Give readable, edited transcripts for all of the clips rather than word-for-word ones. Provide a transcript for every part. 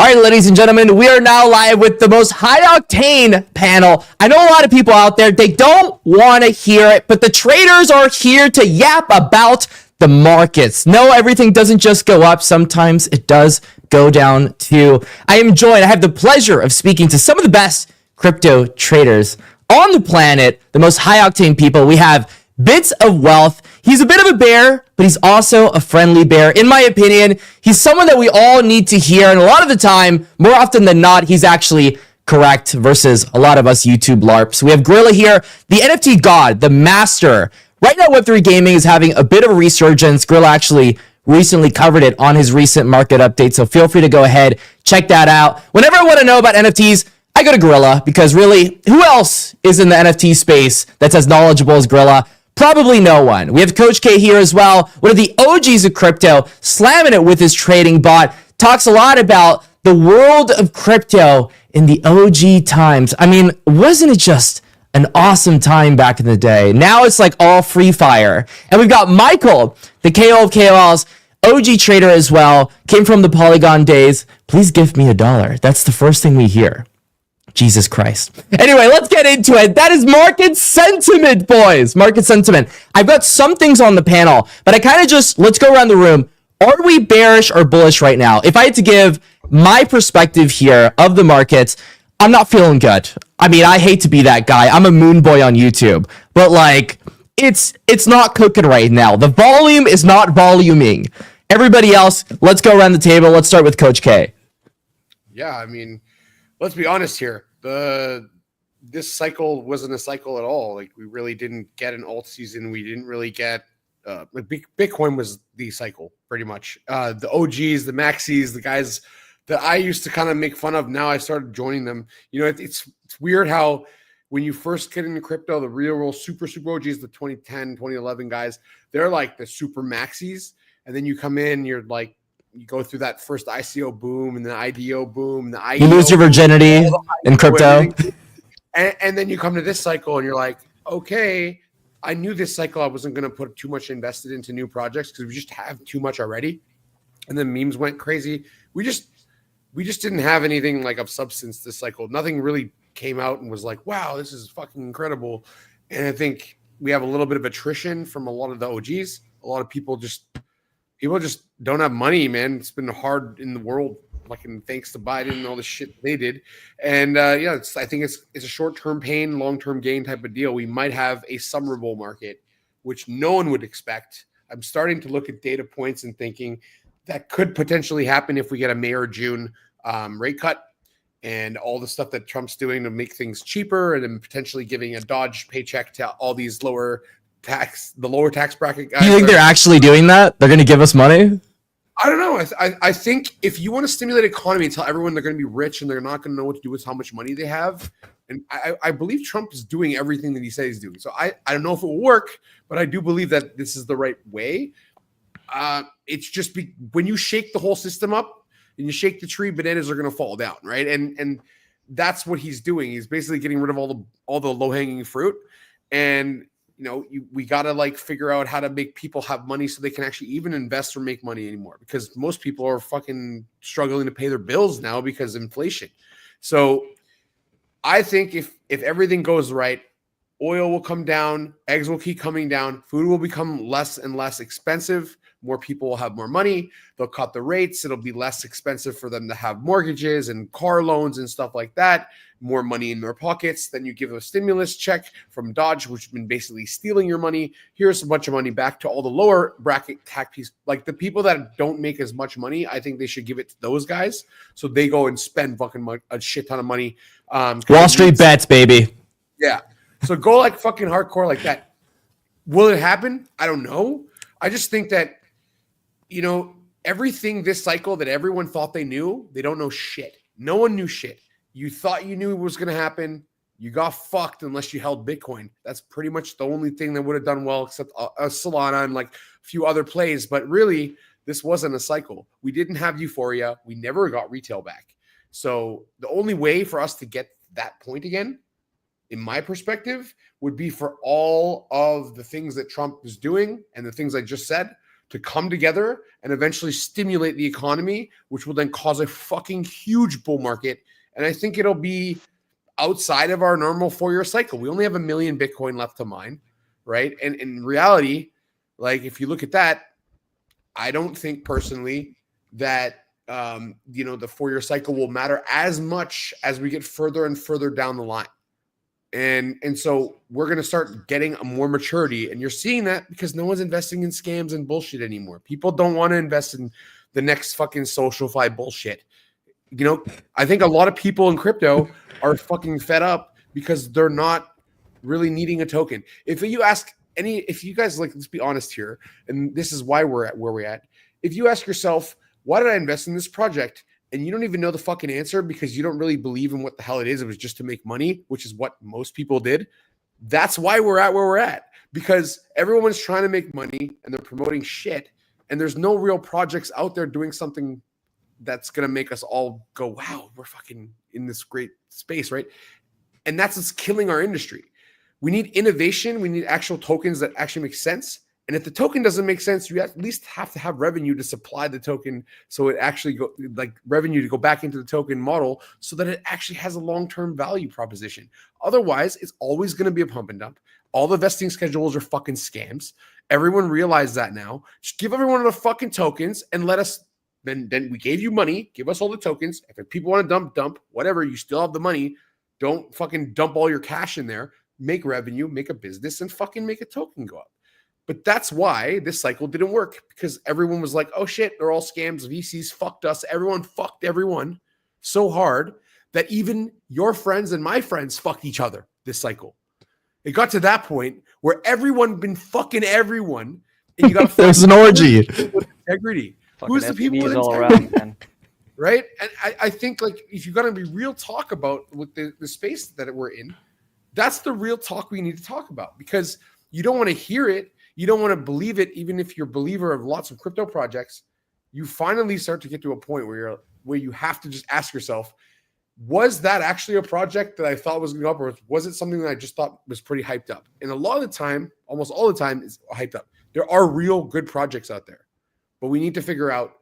right, ladies and gentlemen, we are now live with the most high-octane panel. I know a lot of people out there, they don't want to hear it, but the traders are here to yap about the markets. No, everything doesn't just go up. Sometimes it does go down too. I have the pleasure of speaking to some of the best crypto traders on the planet, the most high-octane people. We have Bits of Wealth. He's a bit of a bear, but he's also a friendly bear. In my opinion, he's someone that we all need to hear. And a lot of the time, more often than not, he's actually correct versus a lot of us YouTube LARPs. We have Gorilla here, the NFT god, the master. Right now, Web3 gaming is having a bit of a resurgence. Gorilla actually recently covered it on his recent market update. So feel free to go ahead, check that out. Whenever I want to know about NFTs, I go to Gorilla because really, who else is in the NFT space that's as knowledgeable as Gorilla? Probably no one. We have Coach K here as well, one of the OGs of crypto, slamming it with his trading bot. Talks a lot about the world of crypto in the OG times. I mean, wasn't it just an awesome time back in the day? Now it's like all free fire. And we've got Michael, the KO of KOLs, OG trader as well, came from the Polygon days. Please give me $1. That's the first thing we hear. Jesus Christ. Anyway, let's get into it. That is market sentiment, boys. Market sentiment. I've got some things on the panel, but I kind of let's go around the room. Are we bearish or bullish right now? If I had to give my perspective here of the markets, I'm not feeling good. I mean, I hate to be that guy. I'm a moon boy on YouTube, but like, it's not cooking right now. The volume is not voluming. Everybody else, let's go around the table. Let's start with Coach K. Yeah, I mean, let's be honest here. This cycle wasn't a cycle at all. Like, we really didn't get an alt season. We didn't really get Bitcoin was the cycle pretty much. The OGs, the maxis, the guys that I used to kind of make fun of. Now I started joining them. You know, it's weird how when you first get into crypto, the real world super OGs, the 2010, 2011 guys, they're like the super maxis. And then you come in, you're like, you go through that first ICO boom and the IDO boom. You lose your virginity in crypto. And then you come to this cycle and you're like, okay, I knew this cycle I wasn't going to put too much invested into new projects because we just have too much already. And then memes went crazy. We just didn't have anything like of substance this cycle. Nothing really came out and was like, wow, this is fucking incredible. And I think we have a little bit of attrition from a lot of the OGs. A lot of people just don't have money, man. It's been hard in the world, fucking thanks to Biden and all the shit they did. And I think it's a short-term pain, long-term gain type of deal. We might have a summer bull market, which no one would expect. I'm starting to look at data points and thinking that could potentially happen if we get a May or June rate cut and all the stuff that Trump's doing to make things cheaper and then potentially giving a Dodge paycheck to all these lower tax bracket guys. Do you think they're actually doing that? They're going to give us money? I don't know. I think if you want to stimulate economy and tell everyone they're going to be rich and they're not going to know what to do with how much money they have, and I believe Trump is doing everything that he says he's doing. So I don't know if it will work, but I do believe that this is the right way. It's just when you shake the whole system up and you shake the tree, bananas are going to fall down, right? And that's what he's doing. He's basically getting rid of all the low hanging fruit. And you know, we got to like figure out how to make people have money so they can actually even invest or make money anymore, because most people are fucking struggling to pay their bills now because of inflation. So I think if everything goes right, oil will come down, eggs will keep coming down, food will become less and less expensive. More people will have more money. They'll cut the rates. It'll be less expensive for them to have mortgages and car loans and stuff like that. More money in their pockets. Then you give a stimulus check from Dodge, which has been basically stealing your money. Here's a bunch of money back to all the lower bracket tax piece. Like the people that don't make as much money, I think they should give it to those guys. So they go and spend fucking a shit ton of money. Wall Street bets, baby. Yeah. So go like fucking hardcore like that. Will it happen? I don't know. I just think that, you know, everything this cycle that everyone thought they knew, they don't know shit. No one knew shit. You thought you knew it was going to happen. You got fucked unless you held Bitcoin. That's pretty much the only thing that would have done well, except Solana and like a few other plays. But really, this wasn't a cycle. We didn't have euphoria. We never got retail back. So the only way for us to get that point again, in my perspective, would be for all of the things that Trump is doing and the things I just said to come together and eventually stimulate the economy, which will then cause a fucking huge bull market. And I think it'll be outside of our normal 4-year cycle. We only have 1 million Bitcoin left to mine, right? And in reality, like if you look at that, I don't think personally that the 4-year cycle will matter as much as we get further and further down the line. And so we're going to start getting a more maturity, and you're seeing that because no one's investing in scams and bullshit anymore. People don't want to invest in the next fucking SocialFi bullshit. I think a lot of people in crypto are fucking fed up because they're not really needing a token. If you guys, like, let's be honest here, and this is why we're at where we're at. If you ask yourself, why did I invest in this project? And you don't even know the fucking answer because you don't really believe in what the hell it is. It was just to make money, which is what most people did. That's why we're at where we're at, because everyone's trying to make money and they're promoting shit. And there's no real projects out there doing something that's going to make us all go, wow, we're fucking in this great space, right? And that's what's killing our industry. We need innovation. We need actual tokens that actually make sense. And if the token doesn't make sense, you at least have to have revenue to supply the token, so it actually revenue to go back into the token model so that it actually has a long-term value proposition. Otherwise, it's always going to be a pump and dump. All the vesting schedules are fucking scams. Everyone realizes that now. Just give everyone the fucking tokens and let us. Then we gave you money. Give us all the tokens. If people want to dump, whatever. You still have the money. Don't fucking dump all your cash in there. Make revenue, make a business, and fucking make a token go up. But that's why this cycle didn't work, because everyone was like, oh shit, they're all scams. VCs fucked us. Everyone fucked everyone so hard that even your friends and my friends fucked each other this cycle. It got to that point where everyone been fucking everyone. And you got there's an orgy. With integrity. Fucking Who's the people with all integrity? around, man. Right? And I think, like, if you're going to be real talk about with the space that we're in, that's the real talk we need to talk about, because you don't want to hear it. You don't want to believe it, even if you're a believer of lots of crypto projects. You finally start to get to a point where you have to just ask yourself, was that actually a project that I thought was going to go up, or was it something that I just thought was pretty hyped up? And a lot of the time, almost all the time, is hyped up. There are real good projects out there, but we need to figure out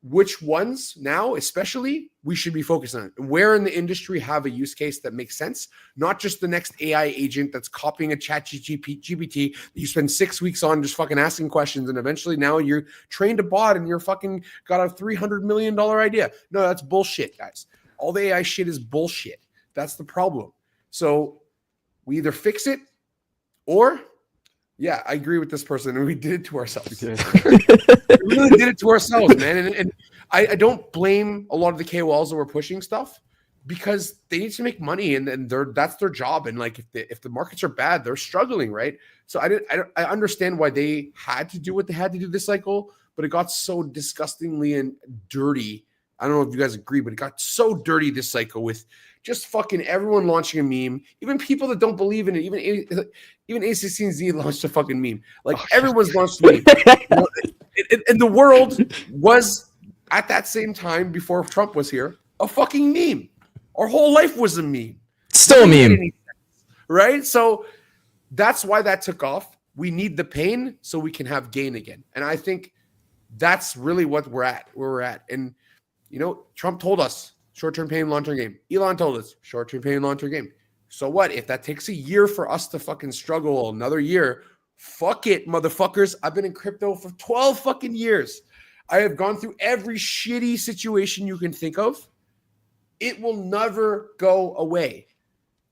which ones now, especially, we should be focused on. Where in the industry have a use case that makes sense, not just the next AI agent that's copying a chat GPT that you spend 6 weeks on just fucking asking questions, and eventually now you're trained a bot and you're fucking got a $300 million idea. No, that's bullshit, guys. All the AI shit is bullshit. That's the problem. So we either fix it, or yeah, I agree with this person, and we did it to ourselves. We really did it to ourselves, man. And I don't blame a lot of the KOLs that were pushing stuff, because they need to make money, and that's their job. And like, if the markets are bad, they're struggling, right? So I understand why they had to do what they had to do this cycle, but it got so disgustingly and dirty. I don't know if you guys agree, but it got so dirty this cycle with just fucking everyone launching a meme, even people that don't believe in it. Even A16Z launched a fucking meme. Like, everyone's launched a meme. And the world was, at that same time before Trump was here, a fucking meme. Our whole life was a meme. Still a meme. Right? So that's why that took off. We need the pain so we can have gain again. And I think that's really what where we're at. And, Trump told us, short-term pain, long-term gain. Elon told us, short-term pain, long-term gain. So what? If that takes a year for us to fucking struggle, another year, fuck it, motherfuckers. I've been in crypto for 12 fucking years. I have gone through every shitty situation you can think of. It will never go away.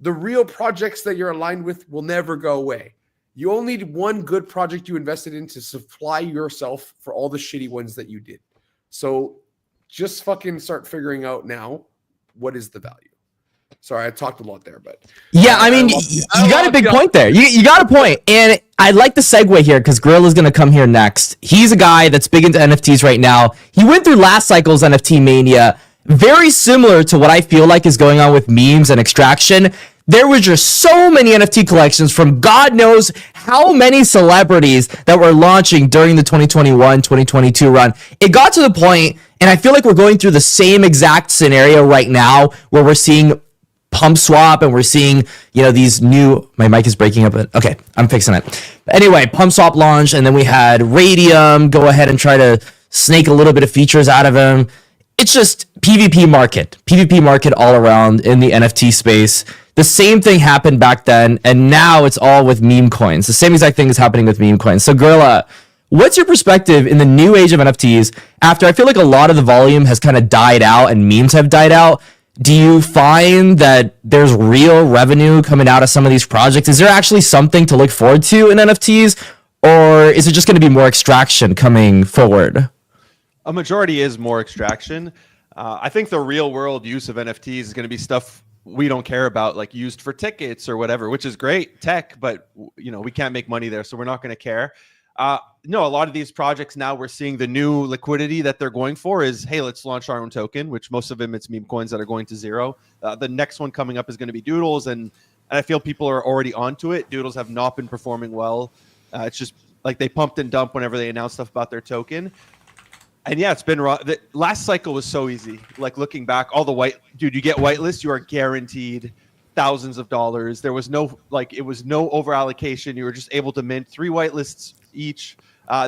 The real projects that you're aligned with will never go away. You only need one good project you invested in to supply yourself for all the shitty ones that you did. So just fucking start figuring out now, what is the value? Sorry, I talked a lot there, but yeah, I mean, you got a big point there. You got a point, and I like the segue here because Gorilla's going to come here next. He's a guy that's big into NFTs right now. He went through last cycle's NFT mania, very similar to what I feel like is going on with memes and extraction. There was just so many NFT collections from God knows how many celebrities that were launching during the 2021-2022 run. It got to the point, and I feel like we're going through the same exact scenario right now, where we're seeing Pump Swap, and we're seeing, these new, my mic is breaking up. Okay, I'm fixing it. Anyway, Pump Swap launched, and then we had Radium go ahead and try to snake a little bit of features out of him. It's just PvP market all around in the NFT space. The same thing happened back then, and now it's all with meme coins. The same exact thing is happening with meme coins. So Gorilla, what's your perspective in the new age of NFTs after I feel like a lot of the volume has kind of died out and memes have died out? Do you find that there's real revenue coming out of some of these projects? Is there actually something to look forward to in NFTs, or is it just going to be more extraction coming forward? A majority is more extraction. I think the real world use of NFTs is going to be stuff we don't care about, like used for tickets or whatever, which is great tech, but we can't make money there, so we're not going to care. No, a lot of these projects now, we're seeing the new liquidity that they're going for is, hey, let's launch our own token, which most of them, it's meme coins that are going to zero. The next one coming up is going to be Doodles, and I feel people are already onto it. Doodles have not been performing well. It's just like they pumped and dumped whenever they announced stuff about their token. And yeah, it's been raw. The last cycle was so easy. Like looking back, all the you get whitelist, you are guaranteed thousands of dollars. There was it was no over allocation. You were just able to mint 3 whitelists each.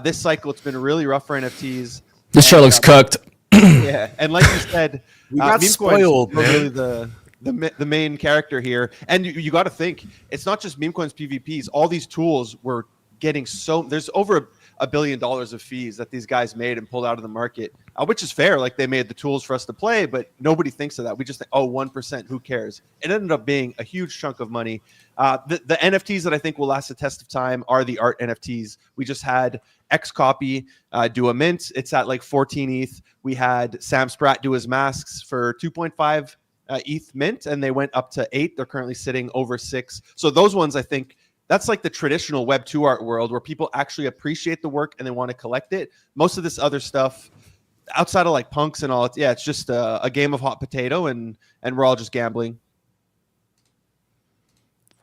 This cycle, it's been really rough for NFTs. This show looks cooked. Yeah, and like you said, we got meme spoiled, coins man. Really the main character here. And you got to think, it's not just meme coins PvPs. All these tools were getting there's over $1 billion of fees that these guys made and pulled out of the market, which is fair. Like they made the tools for us to play, but nobody thinks of that. We just think, 1%, who cares? It ended up being a huge chunk of money. The NFTs that I think will last the test of time are the art NFTs. We just had Xcopy do a mint. It's at like 14 ETH. We had Sam Spratt do his masks for 2.5 ETH mint, and they went up to 8. They're currently sitting over 6. So those ones, I think, that's like the traditional Web 2 art world where people actually appreciate the work and they want to collect it. Most of this other stuff, outside of like punks and all, it's just a game of hot potato, and we're all just gambling.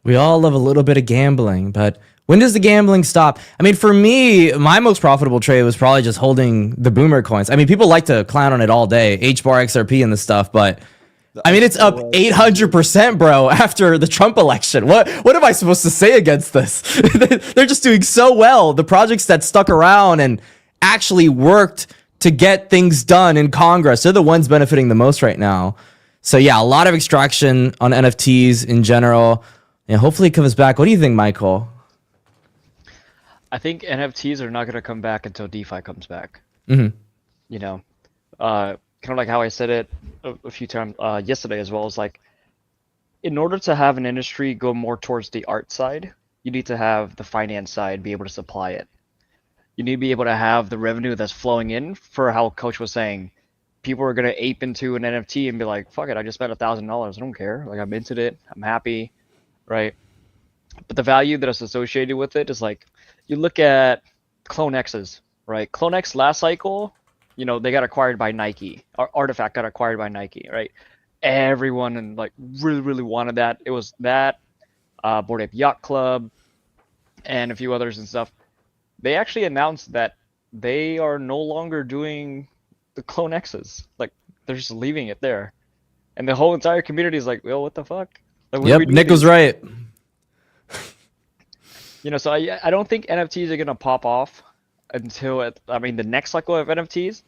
We all love a little bit of gambling, but when does the gambling stop? I mean, for me, my most profitable trade was probably just holding the boomer coins. I mean, people like to clown on it all day, Hbar, XRP and the stuff, but I mean, it's up 800%, bro, after the Trump election. What am I supposed to say against this? They're just doing so well. The projects that stuck around and actually worked to get things done in Congress, they're the ones benefiting the most right now. So yeah, a lot of extraction on NFTs in general. And hopefully it comes back. What do you think, Michael? I think NFTs are not going to come back until DeFi comes back. Mm-hmm. Kind of like how I said it a few times yesterday as well. Is like, in order to have an industry go more towards the art side, you need to have the finance side be able to supply it. You need to be able to have the revenue that's flowing in for how Coach was saying. People are going to ape into an NFT and be like, fuck it, I just spent $1,000. I don't care. Like, I minted it. I'm happy. Right? But the value that is associated with it is like, you look at Clone X's, right? Clone X last cycle, they got acquired by Nike. Artifact got acquired by Nike, right? Everyone really, really wanted that. It was that, Bored Ape Yacht Club, and a few others and stuff. They actually announced that they are no longer doing the Clone X's. Like, they're just leaving it there. And the whole entire community is like, well, what the fuck? Like, yep, Nick was right. So I don't think NFTs are going to pop off until, the next cycle of NFTs,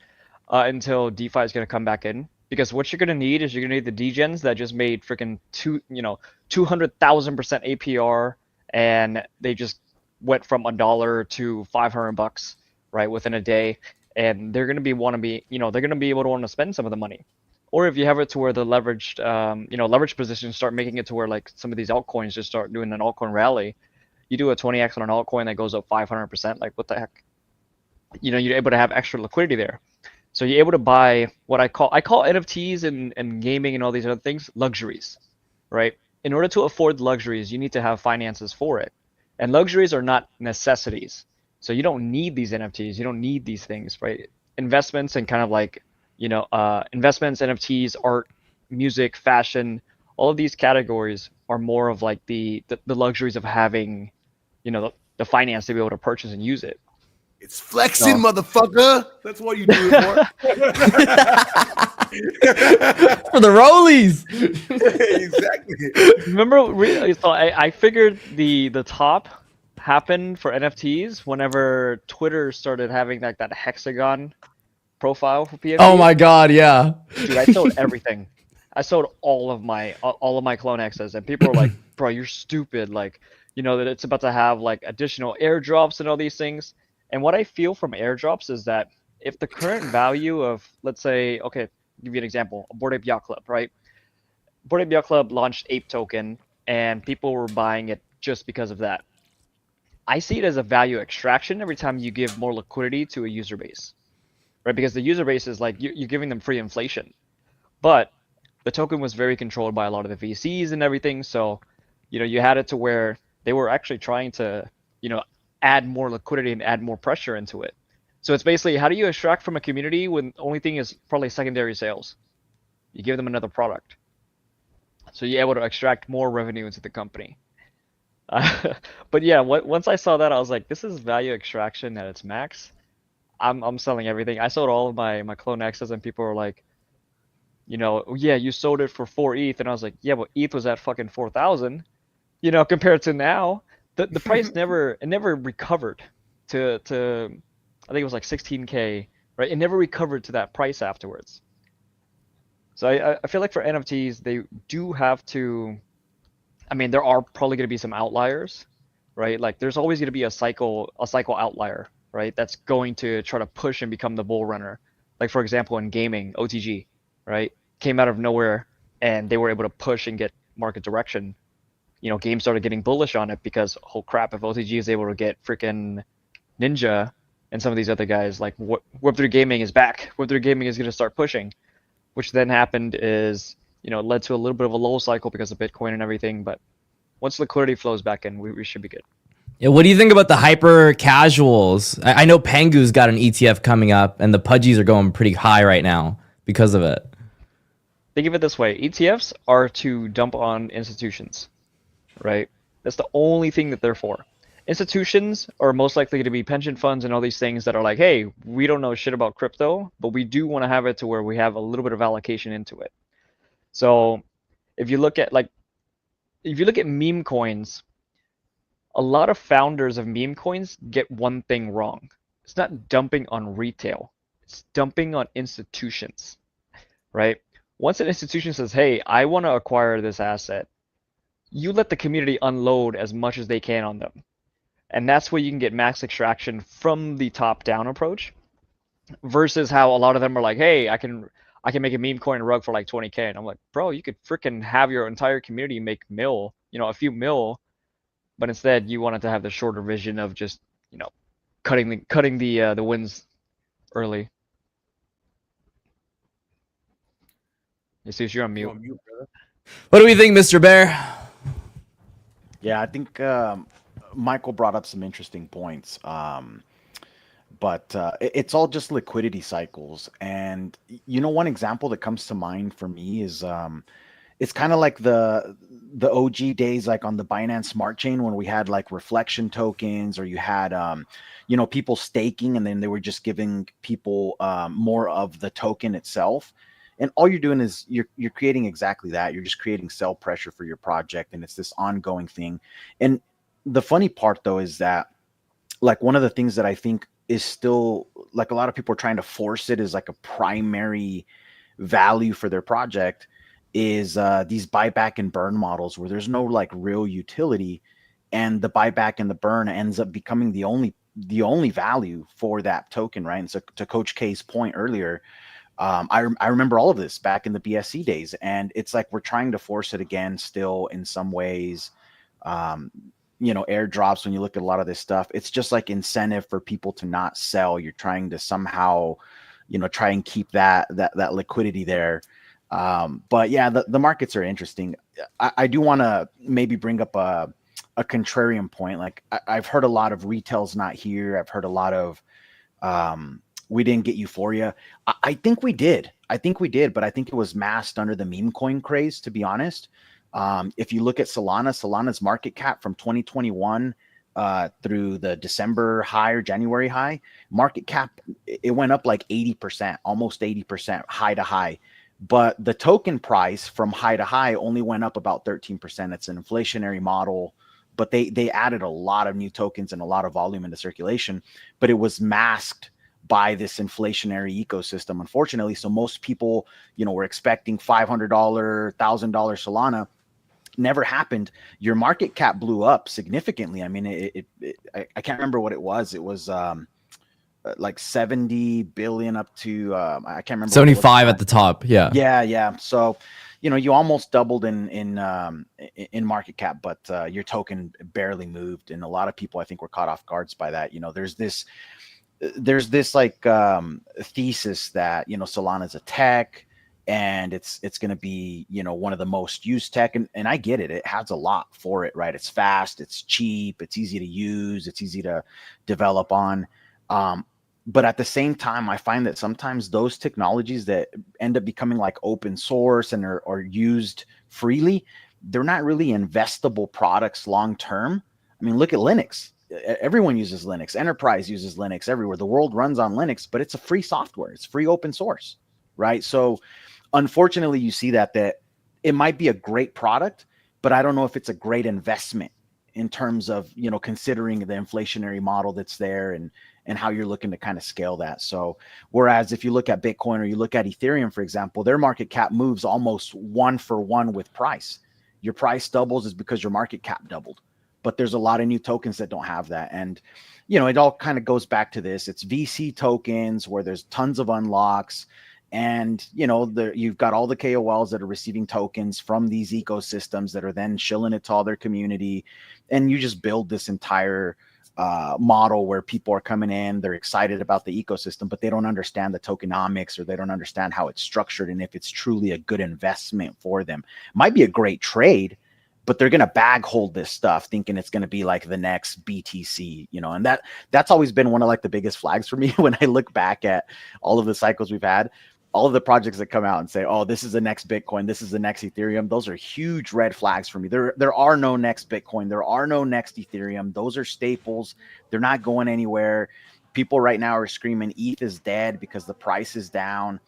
until DeFi is going to come back in. Because what you're going to need is you're going to need the degens that just made freaking 200,000% APR, and they just went from $1 to $500, right, within a day. And they're going to be they're going to be able to want to spend some of the money. Or if you have it to where the leveraged, leverage positions start making it to where like some of these altcoins just start doing an altcoin rally. You do a 20x on an altcoin that goes up 500%. Like, what the heck? You're able to have extra liquidity there. So you're able to buy what I call NFTs and gaming and all these other things luxuries, right? In order to afford luxuries, you need to have finances for it. And luxuries are not necessities. So you don't need these NFTs. You don't need these things, right? Investments and kind of like, investments, NFTs, art, music, fashion, all of these categories are more of like the luxuries of having, the finance to be able to purchase and use it. It's flexing, motherfucker. That's what you do it for. For the rollies. Exactly. Remember, so I figured the top happened for NFTs whenever Twitter started having like that hexagon profile for Oh my PFPs. god, yeah. Dude, I sold everything. I sold all of my Clone X's, and people were like, "Bro, you're stupid." Like, that it's about to have like additional airdrops and all these things. And what I feel from airdrops is that if the current value of, let's say, okay, give you an example, a Bored Ape Yacht Club, right? Bored Ape Yacht Club launched Ape Token, and people were buying it just because of that. I see it as a value extraction every time you give more liquidity to a user base, right? Because the user base is like you're giving them free inflation, but the token was very controlled by a lot of the VCs and everything. So, you had it to where they were actually trying to, you know, add more liquidity and add more pressure into it. So it's basically, how do you extract from a community when the only thing is probably secondary sales? You give them another product. So you're able to extract more revenue into the company. But yeah, once I saw that, I was like, this is value extraction at its max. I'm selling everything. I sold all of my Clone X's, and people were like, yeah, you sold it for 4 ETH, and I was like, yeah, but ETH was at fucking 4,000, compared to now. The price never recovered to I think it was like 16K, right? It never recovered to that price afterwards. So I feel like for NFTs, they do have to. I mean, there are probably going to be some outliers, right? Like there's always going to be a cycle outlier, right? That's going to try to push and become the bull runner. Like for example, in gaming, OTG, right? Came out of nowhere and they were able to push and get market direction. Games started getting bullish on it because, oh crap, if OTG is able to get freaking Ninja and some of these other guys, like Web3 Gaming is back. Web3 Gaming is going to start pushing, which then happened is, led to a little bit of a low cycle because of Bitcoin and everything. But once liquidity flows back in, we should be good. Yeah, what do you think about the hyper casuals? I know Pengu's got an ETF coming up, and the Pudgies are going pretty high right now because of it. Think of it this way: ETFs are to dump on institutions, right? That's the only thing that they're for. Institutions are most likely to be pension funds and all these things that are like, hey, we don't know shit about crypto, but we do want to have it to where we have a little bit of allocation into it. So if you look at meme coins, a lot of founders of meme coins get one thing wrong. It's not dumping on retail. It's dumping on institutions, right? Once an institution says, hey, I want to acquire this asset, you let the community unload as much as they can on them. And that's where you can get max extraction from the top-down approach versus how a lot of them are like, hey, I can make a meme coin rug for like 20K. And I'm like, bro, you could freaking have your entire community make a few mil, but instead you wanted to have the shorter vision of just, cutting the wins early. Jesus, you're on mute. What do we think, Mr. Bear? Yeah, I think Michael brought up some interesting points. But it's all just liquidity cycles. And one example that comes to mind for me is it's kind of like the OG days, like on the Binance Smart Chain, when we had like reflection tokens, or you had people staking, and then they were just giving people more of the token itself. And all you're doing is you're creating exactly that. You're just creating sell pressure for your project, and it's this ongoing thing. And the funny part, though, is that like one of the things that I think is still, like, a lot of people are trying to force it as like a primary value for their project is these buyback and burn models where there's no like real utility, and the buyback and the burn ends up becoming the only value for that token, right? And so to Coach K's point earlier, I remember all of this back in the BSC days, and it's like we're trying to force it again still in some ways. Airdrops, when you look at a lot of this stuff, it's just like incentive for people to not sell. You're trying to somehow, try and keep that liquidity there. But yeah, the markets are interesting. I do want to maybe bring up a contrarian point. Like I've heard a lot of retail's not here. I've heard a lot of we didn't get euphoria. I think we did. But I think it was masked under the meme coin craze, to be honest. If you look at Solana's market cap from 2021 through the December high or January high, market cap, it went up like 80%, almost 80% high to high. but the token price from high to high only went up about 13%. It's an inflationary model, but they added a lot of new tokens and a lot of volume into circulation, but it was masked by this inflationary ecosystem, unfortunately. So most people, were expecting $500, $1,000 Solana. Never happened. Your market cap blew up significantly. I mean, I can't remember what it was. It was like 70 billion up to I can't remember. 75 at the top. Yeah. Yeah. So, you almost doubled in market cap, but your token barely moved, and a lot of people, I think, were caught off guards by that. There's this like thesis that Solana is a tech, and it's going to be one of the most used tech, and I get it. It has a lot for it, right? It's fast, it's cheap, it's easy to use, it's easy to develop on. But at the same time, I find that sometimes those technologies that end up becoming like open source and are used freely, they're not really investable products long term. I mean, look at Linux. Everyone uses Linux. Enterprise uses Linux everywhere. The world runs on Linux, but it's a free software. It's free open source, right? So unfortunately, you see that it might be a great product, but I don't know if it's a great investment in terms of, considering the inflationary model that's there and how you're looking to kind of scale that. So whereas if you look at Bitcoin or you look at Ethereum, for example, their market cap moves almost 1-for-1 with price. Your price doubles is because your market cap doubled. But there's a lot of new tokens that don't have that. And, it all kind of goes back to this. It's VC tokens where there's tons of unlocks. And, you've got all the KOLs that are receiving tokens from these ecosystems that are then shilling it to all their community. And you just build this entire model where people are coming in, they're excited about the ecosystem, but they don't understand the tokenomics, or they don't understand how it's structured and if it's truly a good investment for them. It might be a great trade, but they're going to bag hold this stuff thinking it's going to be like the next BTC, and that's always been one of like the biggest flags for me when I look back at all of the cycles we've had. All of the projects that come out and say, oh, this is the next Bitcoin, this is the next Ethereum, those are huge red flags for me. There are no next Bitcoin. There are no next Ethereum. Those are staples. They're not going anywhere. People right now are screaming ETH is dead because the price is down.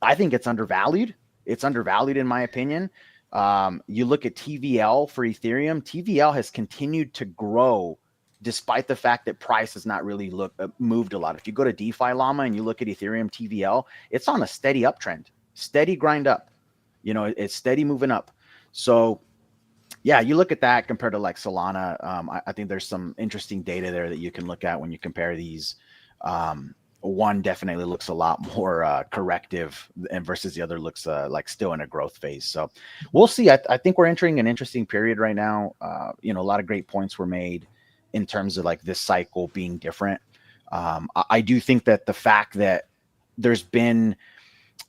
I think it's undervalued. It's undervalued in my opinion. You look at TVL for Ethereum. TVL has continued to grow despite the fact that price has not really moved a lot. If you go to DeFi Llama and you look at Ethereum TVL, it's on a steady uptrend, steady grind up. It's steady moving up. So yeah, you look at that compared to like Solana. I think there's some interesting data there that you can look at when you compare these. One definitely looks a lot more corrective, and versus the other looks like still in a growth phase. So we'll see. I think we're entering an interesting period right now. A lot of great points were made in terms of like this cycle being different. I do think that the fact that there's been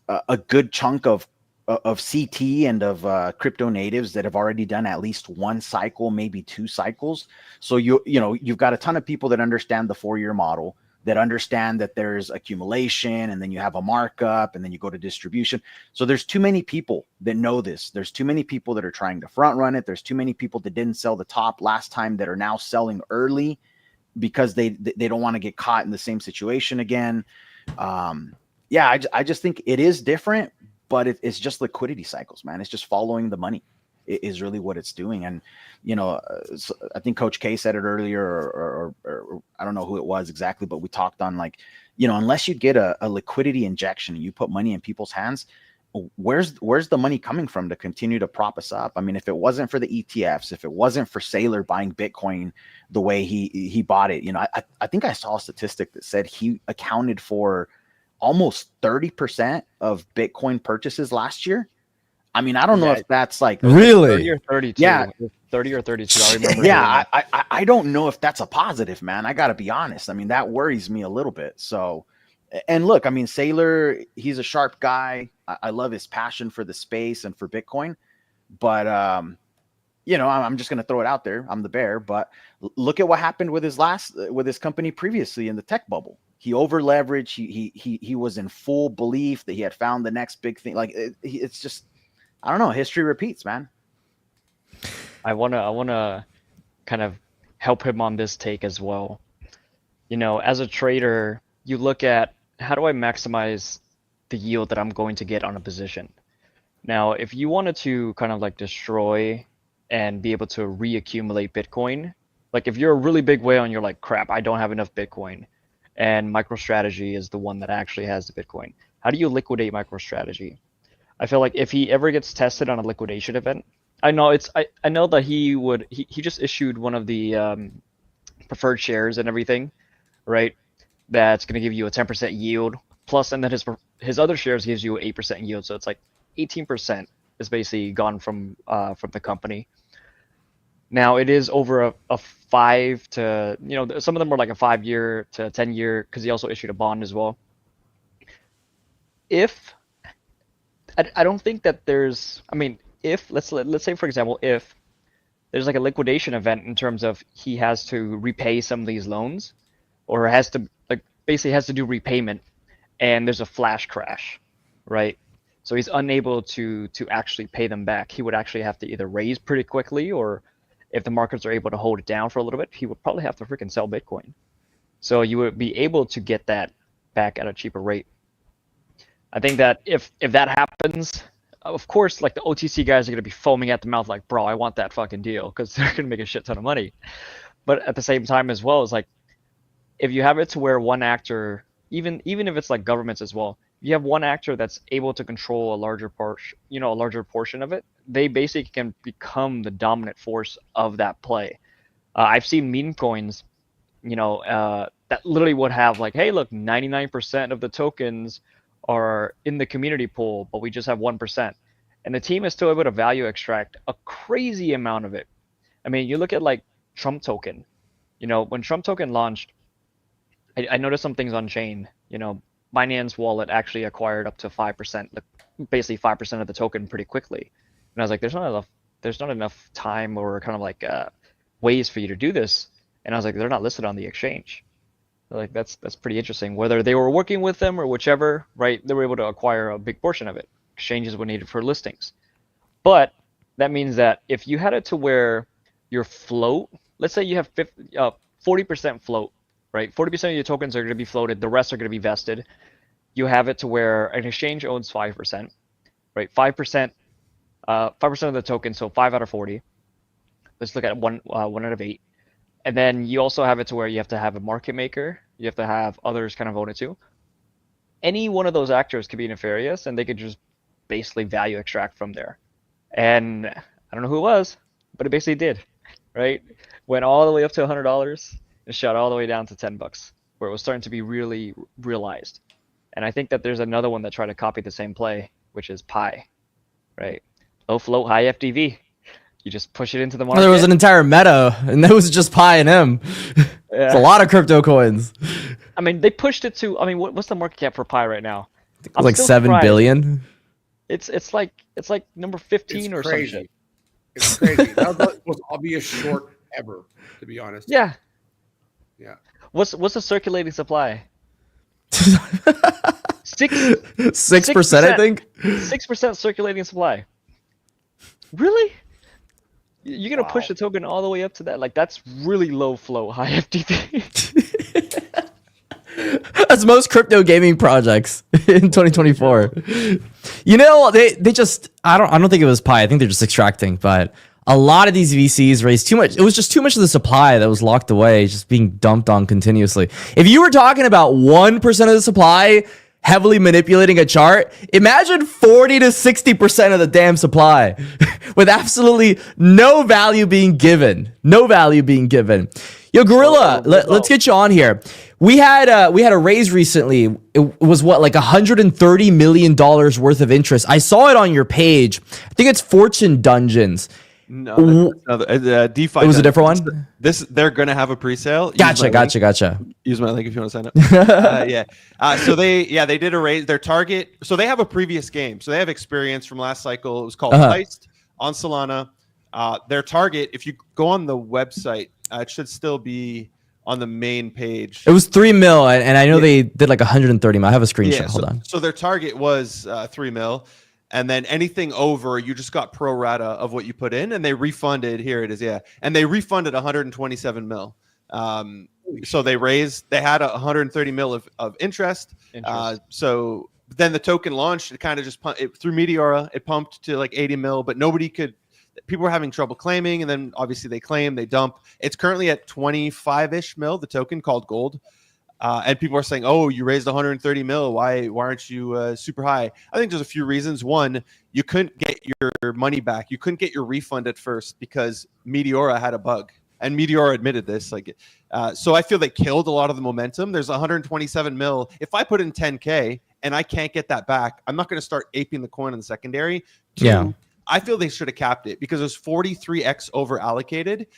a good chunk of CT and of crypto natives that have already done at least one cycle, maybe two cycles. So you've got a ton of people that understand the 4-year model, that understand that there's accumulation, and then you have a markup, and then you go to distribution. So there's too many people that know this. There's too many people that are trying to front run it. There's too many people that didn't sell the top last time that are now selling early because they don't want to get caught in the same situation again. I just think it is different, but it's just liquidity cycles, man. It's just following the money is really what it's doing. And, I think Coach K said it earlier, or I don't know who it was exactly, but we talked on like, unless you get a liquidity injection and you put money in people's hands, where's the money coming from to continue to prop us up? I mean, if it wasn't for the ETFs, if it wasn't for Saylor buying Bitcoin the way he bought it, I think I saw a statistic that said he accounted for almost 30% of Bitcoin purchases last year. I mean, I don't know if that's like really 30 or 32. Yeah. 30 or 32. I remember. Yeah, I don't know if that's a positive, man. I got to be honest. I mean, that worries me a little bit. So, and look, I mean, Saylor, he's a sharp guy. I love his passion for the space and for Bitcoin. But, I'm just going to throw it out there. I'm the bear. But look at what happened with his company previously in the tech bubble. He over leveraged. He was in full belief that he had found the next big thing. Like it's just, I don't know. History repeats, man. I wanna kind of help him on this take as well. As a trader, you look at how do I maximize the yield that I'm going to get on a position. Now, if you wanted to kind of like destroy and be able to reaccumulate Bitcoin, like if you're a really big whale and you're like, crap, I don't have enough Bitcoin, and MicroStrategy is the one that actually has the Bitcoin. How do you liquidate MicroStrategy? I feel like if he ever gets tested on a liquidation event, I know I know that he just issued one of the preferred shares and everything, right? That's going to give you a 10% yield plus, and then his other shares gives you 8% yield. So it's like 18% is basically gone from the company. Now it is over a 5 to, some of them are like a 5-year to 10-year, because he also issued a bond as well. If I don't think that there's, I mean, if let's say for example, if there's like a liquidation event in terms of he has to repay some of these loans, or has to like basically has to do repayment, and there's a flash crash, right? So he's unable to actually pay them back. He would actually have to either raise pretty quickly, or if the markets are able to hold it down for a little bit, he would probably have to freaking sell Bitcoin. So you would be able to get that back at a cheaper rate. I think that if that happens, of course, like the OTC guys are going to be foaming at the mouth like, bro, I want that fucking deal, because they're going to make a shit ton of money. But at the same time as well, it's like, if you have it to where one actor, even if it's like governments as well, you have one actor that's able to control a larger portion of it, they basically can become the dominant force of that play. I've seen meme coins, that literally would have like, hey, look, 99% of the tokens are in the community pool, but we just have 1%. And the team is still able to value extract a crazy amount of it. I mean, you look at like Trump token, when Trump token launched, I noticed some things on chain. Binance wallet actually acquired up to 5%, basically 5% of the token pretty quickly. And I was like, there's not enough time or kind of like ways for you to do this. And I was like, they're not listed on the exchange. Like that's pretty interesting. Whether they were working with them or whichever, right? They were able to acquire a big portion of it. Exchanges were needed for listings. But that means that if you had it to where your float, let's say you have 40% float, right? 40% of your tokens are going to be floated. The rest are going to be vested. You have it to where an exchange owns 5%, right? 5% of the tokens, so 5 out of 40. Let's look at one out of 8. And then you also have it to where you have to have a market maker. You have to have others kind of own it too. Any one of those actors could be nefarious, and they could just basically value extract from there. And I don't know who it was, but it basically did, right? Went all the way up to $100 and shot all the way down to $10, where it was starting to be really realized. And I think that there's another one that tried to copy the same play, which is Pi, right? Low float, high FTV. You just push it into the market. There was an entire meta, and that was just Pi and M. It's a lot of crypto coins. I mean, they pushed it to. I mean, what's the market cap for Pi right now? It's like 7 billion. It's like number 15 or some shit. It's crazy. That was the most obvious short ever, to be honest. Yeah. Yeah. What's the circulating supply? 6%, I think. 6% circulating supply. Really? You're gonna push the token all the way up to that? Like that's really low flow, high FTP. That's most crypto gaming projects in 2024. They just I don't think it was Pi. I think they're just extracting, but a lot of these VCs raised too much. It was just too much of the supply that was locked away, just being dumped on continuously. If you were talking about 1% of the supply heavily manipulating a chart, imagine 40 to 60% of the damn supply with absolutely no value being given. No value being given. Yo, Gorilla, let's get you on here. We had a raise recently. It was like $130 million worth of interest. I saw it on your page. I think it's Fortune Dungeons. No, DeFi. It was a different one. They're gonna have a pre-sale. Gotcha. Use my link if you want to sign up. Yeah. So they did a raise. Their target. So they have a previous game. So they have experience from last cycle. It was called Heist on Solana. Their target, if you go on the website, it should still be on the main page. It was 3 mil, and I know they did like 130 mil. I have a screenshot. Hold on. So their target was 3 mil. And then anything over, you just got pro rata of what you put in, and they refunded. Here it is, yeah. And they refunded 127 mil. So they had 130 mil of interest. So then the token launched. It kind of just through Meteora. It pumped to like 80 mil, but nobody could. People were having trouble claiming, and then obviously they claim, they dump. It's currently at 25-ish mil, the token called gold. And people are saying, "Oh, you raised 130 mil. Why aren't you super high?" I think there's a few reasons. One, you couldn't get your money back. You couldn't get your refund at first because Meteora had a bug, and Meteora admitted this. So I feel they killed a lot of the momentum. There's 127 mil. If I put in 10K and I can't get that back, I'm not going to start aping the coin in the secondary. Two, I feel they should have capped it because it was 43x over allocated.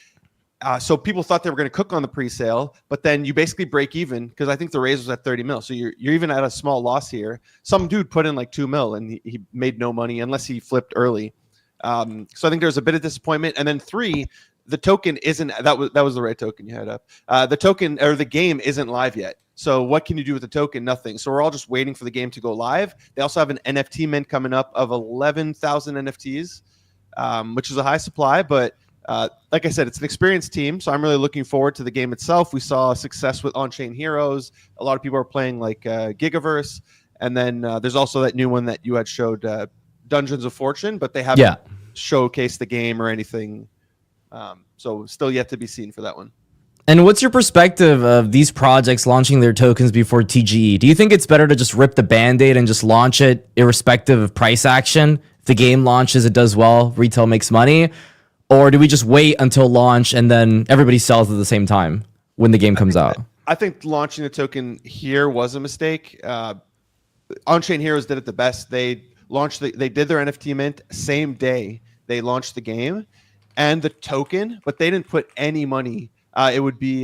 So people thought they were going to cook on the pre-sale, but then you basically break even because I think the raise was at 30 mil. So you're even at a small loss here. Some dude put in like 2 mil and he made no money unless he flipped early. So I think there's a bit of disappointment. And then 3, the token isn't, that was the right token you had up. The token or the game isn't live yet. So what can you do with the token? Nothing. So we're all just waiting for the game to go live. They also have an NFT mint coming up of 11,000 NFTs, which is a high supply, but like I said, it's an experienced team, so I'm really looking forward to the game itself. We saw success with On-Chain Heroes. A lot of people are playing like Gigaverse, and then there's also that new one that you had showed, Dungeons of Fortune, but they haven't showcased the game or anything. So still yet to be seen for that one. And what's your perspective of these projects launching their tokens before TGE? Do you think it's better to just rip the Band-Aid and just launch it irrespective of price action? If the game launches, it does well, retail makes money. Or do we just wait until launch and then everybody sells at the same time when the game comes out? I think launching the token here was a mistake. On-Chain Heroes did it the best. They did their NFT mint same day they launched the game and the token, but they didn't put any money. It would be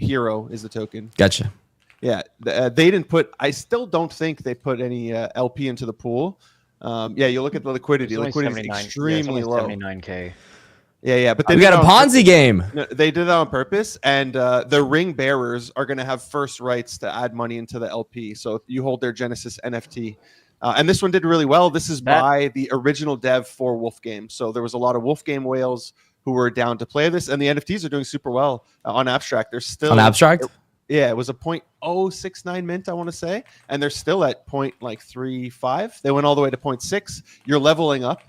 Hero is the token. Gotcha. Yeah, they didn't put. I still don't think they put any LP into the pool. You look at the liquidity. Liquidity is extremely low. 79K. Yeah, but we got a Ponzi game. No, they did that on purpose, and the ring bearers are going to have first rights to add money into the LP. So you hold their Genesis NFT, and this one did really well. This is by the original dev for Wolf Game. So there was a lot of Wolf Game whales who were down to play this, and the NFTs are doing super well on Abstract. They're still on Abstract. It was a 0.069 mint, I want to say, and they're still at 0.35. They went all the way to 0.6. You're leveling up.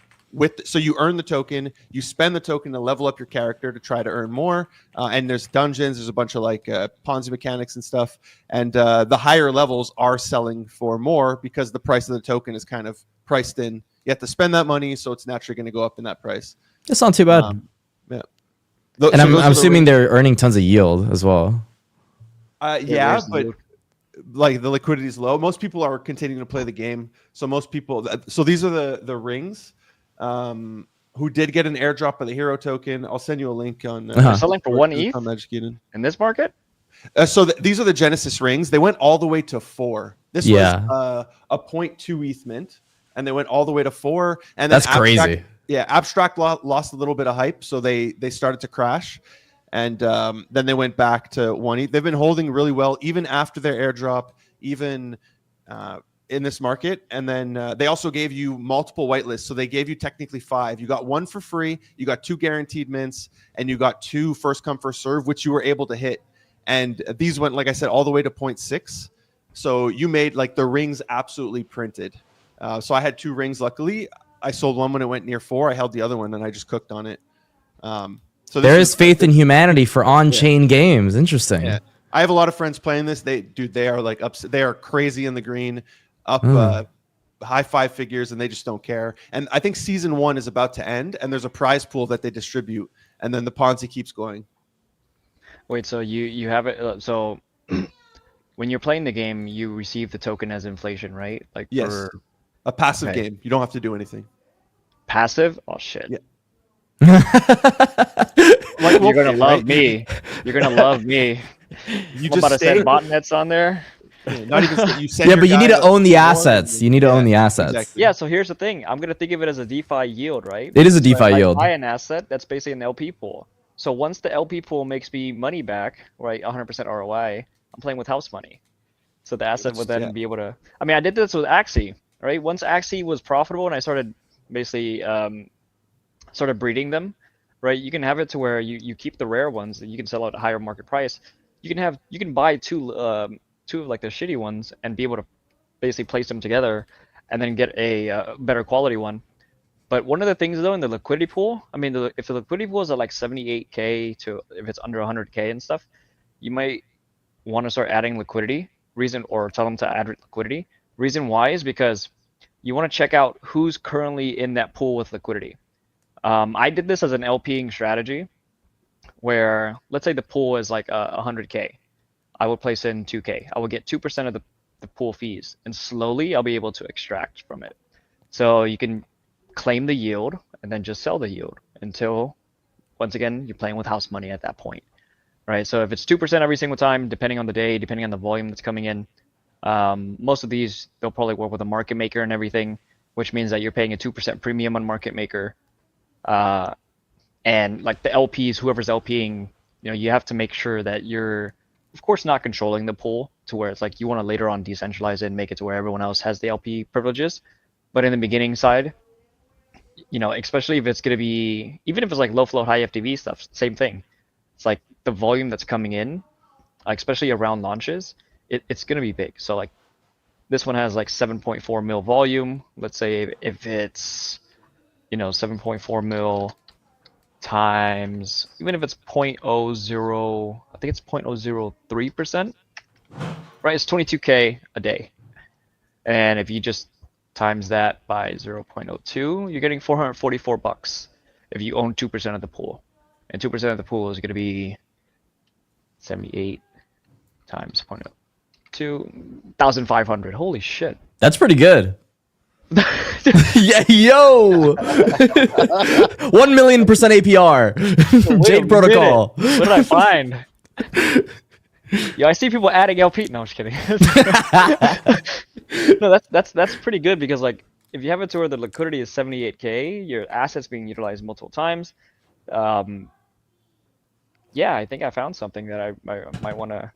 So you earn the token, you spend the token to level up your character to try to earn more, and there's dungeons, there's a bunch of like Ponzi mechanics and stuff, and the higher levels are selling for more because the price of the token is kind of priced in. You have to spend that money, so it's naturally going to go up in that price. That's not too bad. Yeah, and I'm assuming they're earning tons of yield as well. Yeah, but like the liquidity is low. Most people are continuing to play the game, so most people. So these are the rings. Who did get an airdrop of the hero token. I'll send you a link on They're selling for 1 ETH Uneducated. in this market. So these are the Genesis rings. They went all the way to 4. This was a 0.2 ETH mint, and they went all the way to 4. And that's crazy. Yeah, Abstract lost a little bit of hype, so they started to crash, and then they went back to 1 ETH. They've been holding really well even after their airdrop, even in this market. And then they also gave you multiple whitelists. So they gave you technically 5. You got 1 for free, you got 2 guaranteed mints, and you got 2 first come first serve, which you were able to hit. And these went, like I said, all the way to 0.6. So you made like the rings absolutely printed. So I had 2 rings. Luckily, I sold one when it went near 4. I held the other one and I just cooked on it. So there is faith in humanity for on-chain games. Interesting. Yeah. I have a lot of friends playing this. They are like they are crazy in the green. Up high 5 figures, and they just don't care. And I think season 1 is about to end, and there's a prize pool that they distribute, and then the Ponzi keeps going. Wait, so you have it? So when you're playing the game, you receive the token as inflation, right? Like yes, a passive game. You don't have to do anything. Passive? Oh shit! Yeah. Like, you're gonna love me. You're gonna love me. You I'm about to send botnets on there. Not even you send but you need to own the assets. You need to own the assets. Exactly. Yeah, so here's the thing. I'm going to think of it as a DeFi yield, right? It is a DeFi yield. I buy an asset, that's basically an LP pool. So once the LP pool makes me money back, right, 100% ROI, I'm playing with house money. So the asset would then be able to... I mean, I did this with Axie, right? Once Axie was profitable and I started basically sort of breeding them, right? You can have it to where you keep the rare ones and you can sell at a higher market price. You can buy two of like the shitty ones and be able to basically place them together and then get a better quality one. But one of the things though in the liquidity pool, I mean, if the liquidity pool is at like 78K to if it's under 100K and stuff, you might want to start adding liquidity. Reason or tell them to add liquidity. Reason why is because you want to check out who's currently in that pool with liquidity. I did this as an LPing strategy where let's say the pool is like 100K. I would place in 2K. I would get 2% of the pool fees, and slowly I'll be able to extract from it. So you can claim the yield and then just sell the yield until, once again, you're playing with house money at that point, right? So if it's 2% every single time, depending on the day, depending on the volume that's coming in, most of these, they'll probably work with a market maker and everything, which means that you're paying a 2% premium on market maker. And like the LPs, whoever's LPing, you have to make sure that you're, of course, not controlling the pool to where it's like you want to later on decentralize it and make it to where everyone else has the LP privileges. But in the beginning side, especially if it's going to be, even if it's like low float, high FTV stuff, same thing. It's like the volume that's coming in, especially around launches, it's going to be big. So like this one has like 7.4 mil volume. Let's say if it's, 7.4 mil times, even if it's 0.00, I think it's 0.003%, right? It's 22K a day. And if you just times that by 0.02, you're getting $444 if you own 2% of the pool. And 2% of the pool is going to be 78 times 0.02, 1,500. Holy shit. That's pretty good. Yeah, yo, 1,000,000% APR. Jade Protocol. What did I find? Yo, I see people adding LP. No, I'm just kidding. No, that's pretty good because like if you have it to where the liquidity is 78K, your assets being utilized multiple times. Yeah, I think I found something that I might want to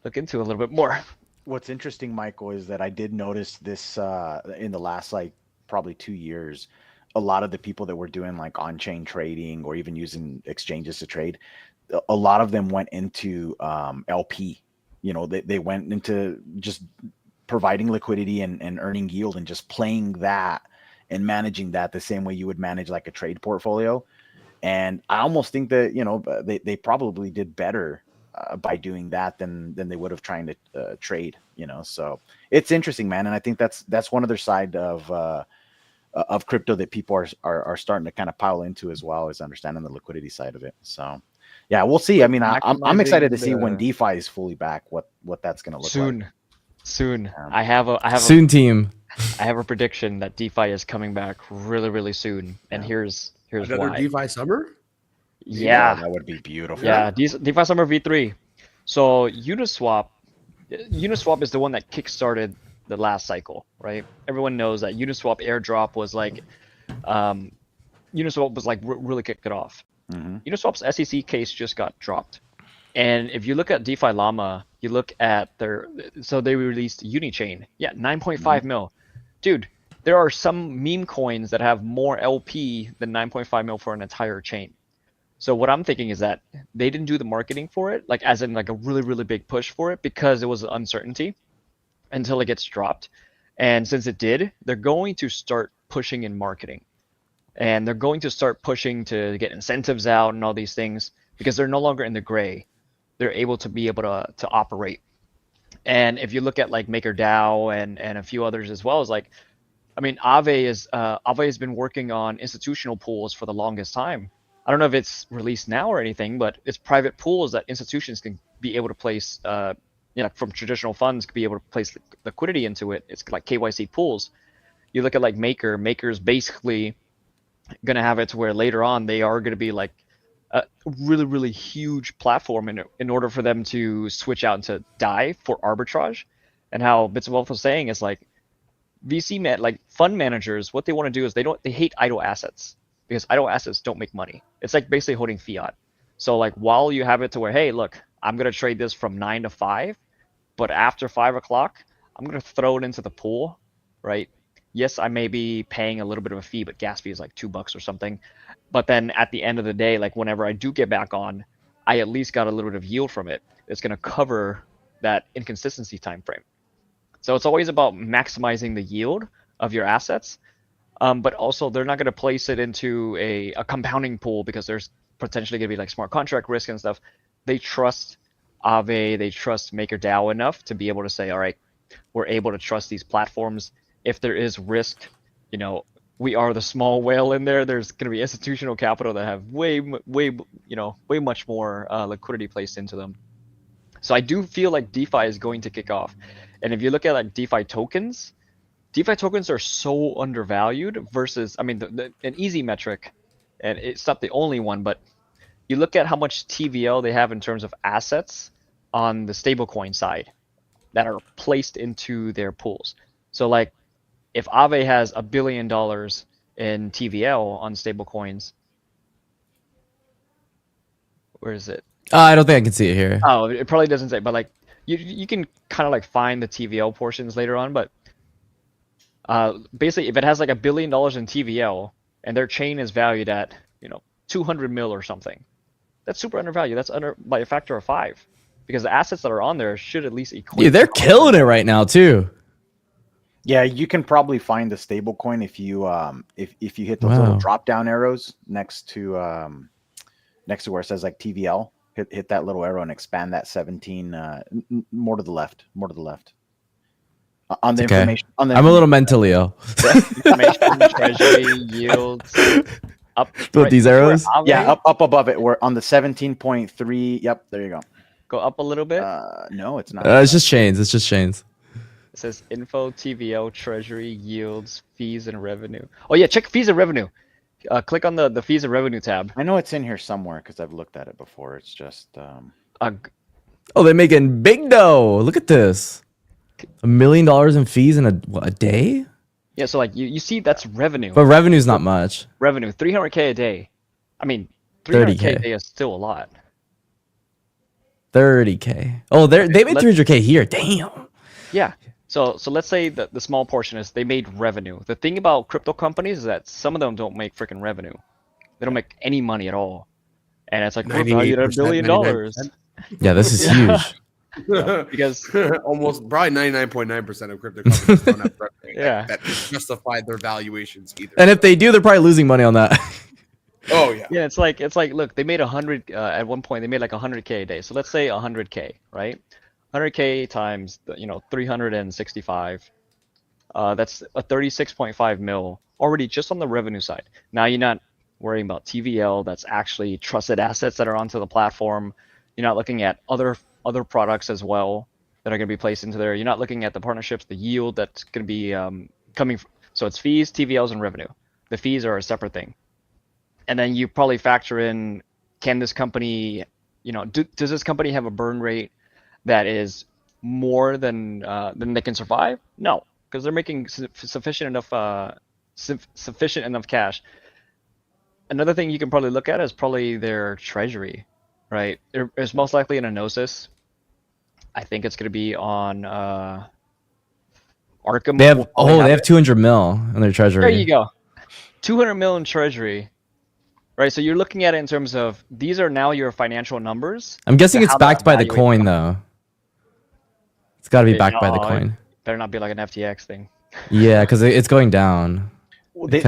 look into a little bit more. What's interesting, Michael, is that I did notice this in the last like probably 2 years. A lot of the people that were doing like on-chain trading or even using exchanges to trade, a lot of them went into LP. They went into just providing liquidity and earning yield and just playing that and managing that the same way you would manage like a trade portfolio. And I almost think that they probably did better by doing that than they would have trying to trade. So it's interesting, man. And I think that's one other side of crypto that people are starting to kind of pile into as well, as understanding the liquidity side of it. So yeah, we'll see. I mean, I'm excited to see when DeFi is fully back, what that's going to look like. Soon. I have Soon team. I have a prediction that DeFi is coming back really, really soon. And here's Another why. DeFi summer? Yeah. That would be beautiful. Yeah, DeFi Summer V3. So Uniswap is the one that kickstarted the last cycle, right? Everyone knows that Uniswap airdrop was like, really kicked it off. Mm-hmm. Uniswap's SEC case just got dropped. And if you look at DeFi Llama, you look at so they released Unichain. Yeah, 9.5 mil. Dude, there are some meme coins that have more LP than 9.5 mil for an entire chain. So what I'm thinking is that they didn't do the marketing for it, like as in like a really, really big push for it because it was uncertainty until it gets dropped. And since it did, they're going to start pushing in marketing. And they're going to start pushing to get incentives out and all these things because they're no longer in the gray. They're able to operate. And if you look at like MakerDAO and a few others as well, Aave has been working on institutional pools for the longest time. I don't know if it's released now or anything, but it's private pools that institutions can be able to place, from traditional funds, could be able to place liquidity into it. It's like KYC pools. You look at like Maker's basically going to have it to where later on they are going to be like a really, really huge platform in order for them to switch out into DAI for arbitrage. And how Bits of Wealth was saying is like fund managers, what they want to do is they hate idle assets. Because idle assets don't make money. It's like basically holding fiat. So like while you have it to where, hey, look, I'm going to trade this from 9 to 5, but after 5 o'clock, I'm going to throw it into the pool, right? Yes, I may be paying a little bit of a fee, but gas fee is like $2 or something. But then at the end of the day, like whenever I do get back on, I at least got a little bit of yield from it. It's going to cover that inconsistency time frame. So it's always about maximizing the yield of your assets. But also they're not going to place it into a compounding pool because there's potentially going to be like smart contract risk and stuff. They trust Aave, they trust MakerDAO enough to be able to say, all right, we're able to trust these platforms. If there is risk, you know, we are the small whale in there. There's going to be institutional capital that have way much more liquidity placed into them. So I do feel like DeFi is going to kick off. And if you look at like DeFi tokens are so undervalued versus, I mean, an easy metric, and it's not the only one, but you look at how much TVL they have in terms of assets on the stablecoin side that are placed into their pools. So like if Aave has $1 billion in TVL on stablecoins, where is it? I don't think I can see it here. Oh, it probably doesn't say, but like you can kind of like find the TVL portions later on, but basically if it has like $1 billion in TVL and their chain is valued at 200 mil or something, that's super undervalued. That's under by a factor of 5 because the assets that are on there should at least equate. Yeah, they're killing it right now too. Yeah, you can probably find the stablecoin if you if you hit those little drop down arrows next to where it says like TVL. Hit that little arrow and expand that 17 more to the left. On the information. On the I'm a little mentally ill. Information, treasury, yields, up. With these arrows? Yeah, up above it. We're on the 17.3. Yep, there you go. Go up a little bit. No, it's not. It's just chains. It's just chains. It says info, TVL, treasury, yields, fees, and revenue. Oh yeah, check fees and revenue. Click on the fees and revenue tab. I know it's in here somewhere because I've looked at it before. It's just. Oh, they're making big dough. Look at this. $1 million in fees in a day? Yeah, so like you see that's revenue. But revenue's not much. Revenue, 300K a day. I mean, 300K a day is still a lot. 30K. Oh, they made 300K here. Damn. Yeah. So let's say that the small portion is they made revenue. The thing about crypto companies is that some of them don't make freaking revenue. They don't make any money at all. And it's like, we're valued at $1 billion. Yeah, this is huge. Because almost probably 99.9% of crypto companies don't have revenue that justify their valuations either. And if they do, they're probably losing money on that. Oh yeah. Yeah, it's like look, they made 100 at one point. They made like 100K a day. So let's say 100K, right? 100K times 365. That's a 36.5 mil already just on the revenue side. Now you're not worrying about TVL. That's actually trusted assets that are onto the platform. You're not looking at other products as well that are going to be placed into there. You're not looking at the partnerships, the yield that's going to be coming. So it's fees, TVLs, and revenue. The fees are a separate thing. And then you probably factor in, can this company, does this company have a burn rate that is more than they can survive? No, because they're making sufficient enough cash. Another thing you can probably look at is probably their treasury, right? It's most likely in a Gnosis. I think it's going to be on Arkham. They have 200 mil in their treasury. There you go. 200 mil in treasury. Right, so you're looking at it in terms of these are now your financial numbers. I'm guessing it's backed by the coin, though. It's got to be backed by the coin. It better not be like an FTX thing. Yeah, because it's going down. Well, they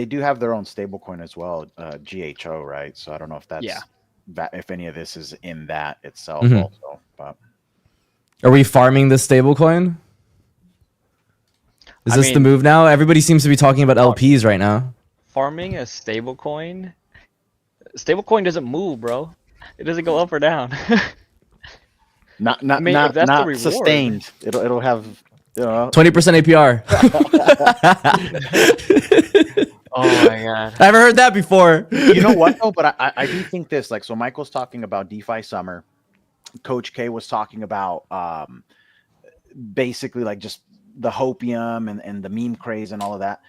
do have their own stablecoin as well, GHO, right? So I don't know if that's if any of this is in that itself also. But are we farming this stablecoin? Is this the move now? Everybody seems to be talking about LPs right now. Farming a stablecoin doesn't move, bro. It doesn't go up or down. not sustained. It'll have 20% APR. Oh my god! I haven't heard that before. You know what though? But I do think this. Like, so Michael's talking about DeFi Summer. Coach K was talking about basically like just the hopium and the meme craze and all of that.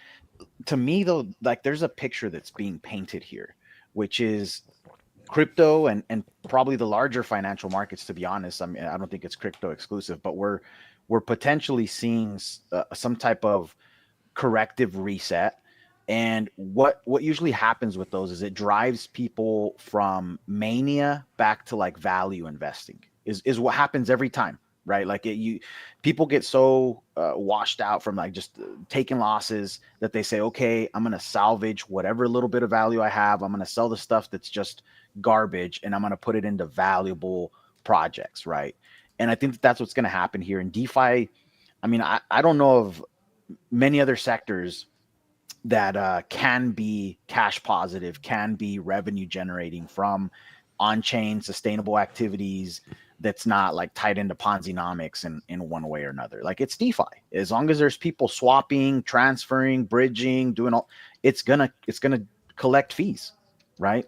To me though, like there's a picture that's being painted here, which is crypto and probably the larger financial markets, to be honest. I mean, I don't think it's crypto exclusive, but we're potentially seeing some type of corrective reset. And what usually happens with those is it drives people from mania back to like value investing is what happens every time, right? Like people get so washed out from like just taking losses that they say, okay, I'm going to salvage whatever little bit of value I have. I'm going to sell the stuff that's just garbage and I'm going to put it into valuable projects, right? And I think that's what's going to happen here in DeFi. I mean, I don't know of many other sectors that can be cash positive, can be revenue generating from on-chain sustainable activities that's not like tied into Ponzi-nomics in one way or another. Like it's DeFi. As long as there's people swapping, transferring, bridging, doing all, it's gonna collect fees, right?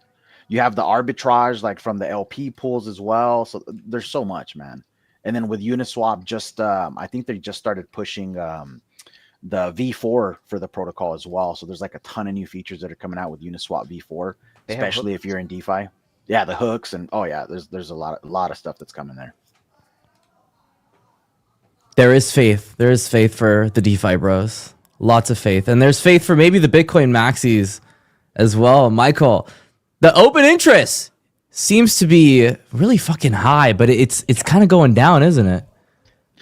You have the arbitrage like from the LP pools as well. So there's so much, man. And then with Uniswap, just I think they just started pushing the V4 for the protocol as well. So there's like a ton of new features that are coming out with Uniswap V4, especially if you're in DeFi. Yeah, the hooks and there's a lot of stuff that's coming there. There is faith. There is faith for the DeFi bros. Lots of faith. And there's faith for maybe the Bitcoin maxis as well. Michael, the open interest seems to be really fucking high, but it's kind of going down, isn't it?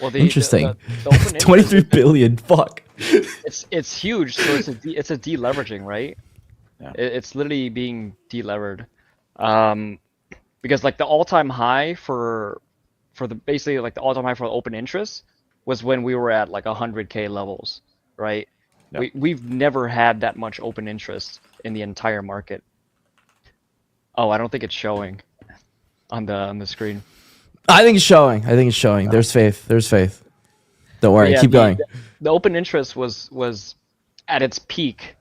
Well, Interesting. The open interest 23 billion. Fuck. It's huge, so it's a deleveraging, right? Yeah. It's literally being delevered, because like the all-time high for the basically like the all-time high for open interest was when we were at like 100K levels, right? Yeah. We've never had that much open interest in the entire market. Oh, I don't think it's showing on the screen. I think it's showing. There's faith. Don't worry. Yeah, Keep going. The open interest was at its peak.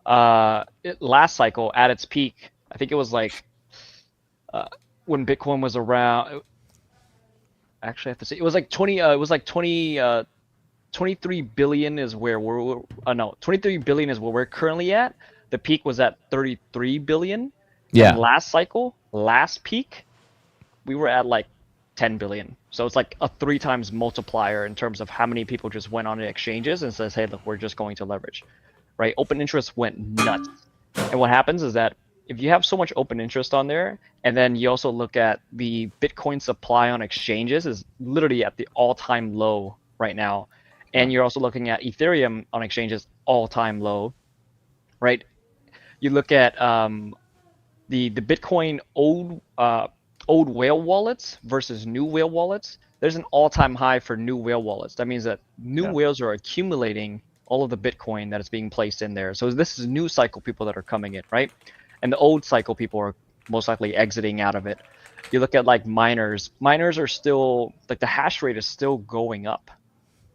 Last cycle at its peak, I think it was like when Bitcoin was around. Actually, I have to say it was like 20. It was like 23 billion is where we're. No, 23 billion is where we're currently at. The peak was at 33 billion. Yeah. And last cycle, last peak, we were at like 10 billion. So it's like a 3 times multiplier in terms of how many people just went on the exchanges and says, hey, look, we're just going to leverage, right? Open interest went nuts. And what happens is that if you have so much open interest on there, and then you also look at the Bitcoin supply on exchanges is literally at the all-time low right now. And you're also looking at Ethereum on exchanges all-time low, right? You look at the Bitcoin old whale wallets versus new whale wallets. There's an all-time high for new whale wallets. That means that new whales are accumulating all of the Bitcoin that is being placed in there. So this is new cycle people that are coming in, right? And the old cycle people are most likely exiting out of it. You look at like miners. Miners are still, like the hash rate is still going up.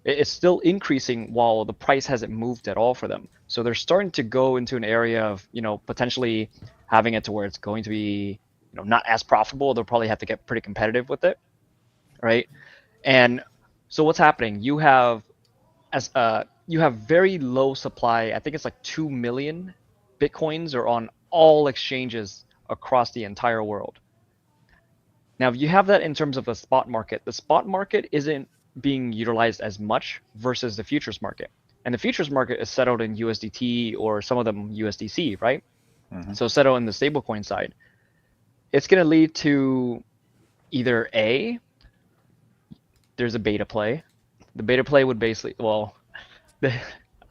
It's still increasing while the price hasn't moved at all for them. So they're starting to go into an area of, potentially having it to where it's going to be, not as profitable. They'll probably have to get pretty competitive with it, right? And so what's happening? You have very low supply. I think it's like 2 million Bitcoins are on all exchanges across the entire world. Now, if you have that in terms of the spot market isn't being utilized as much versus the futures market. And the futures market is settled in USDT or some of them USDC, right? Mm-hmm. So settled in the stablecoin side. It's going to lead to either there's a beta play. The beta play would basically, I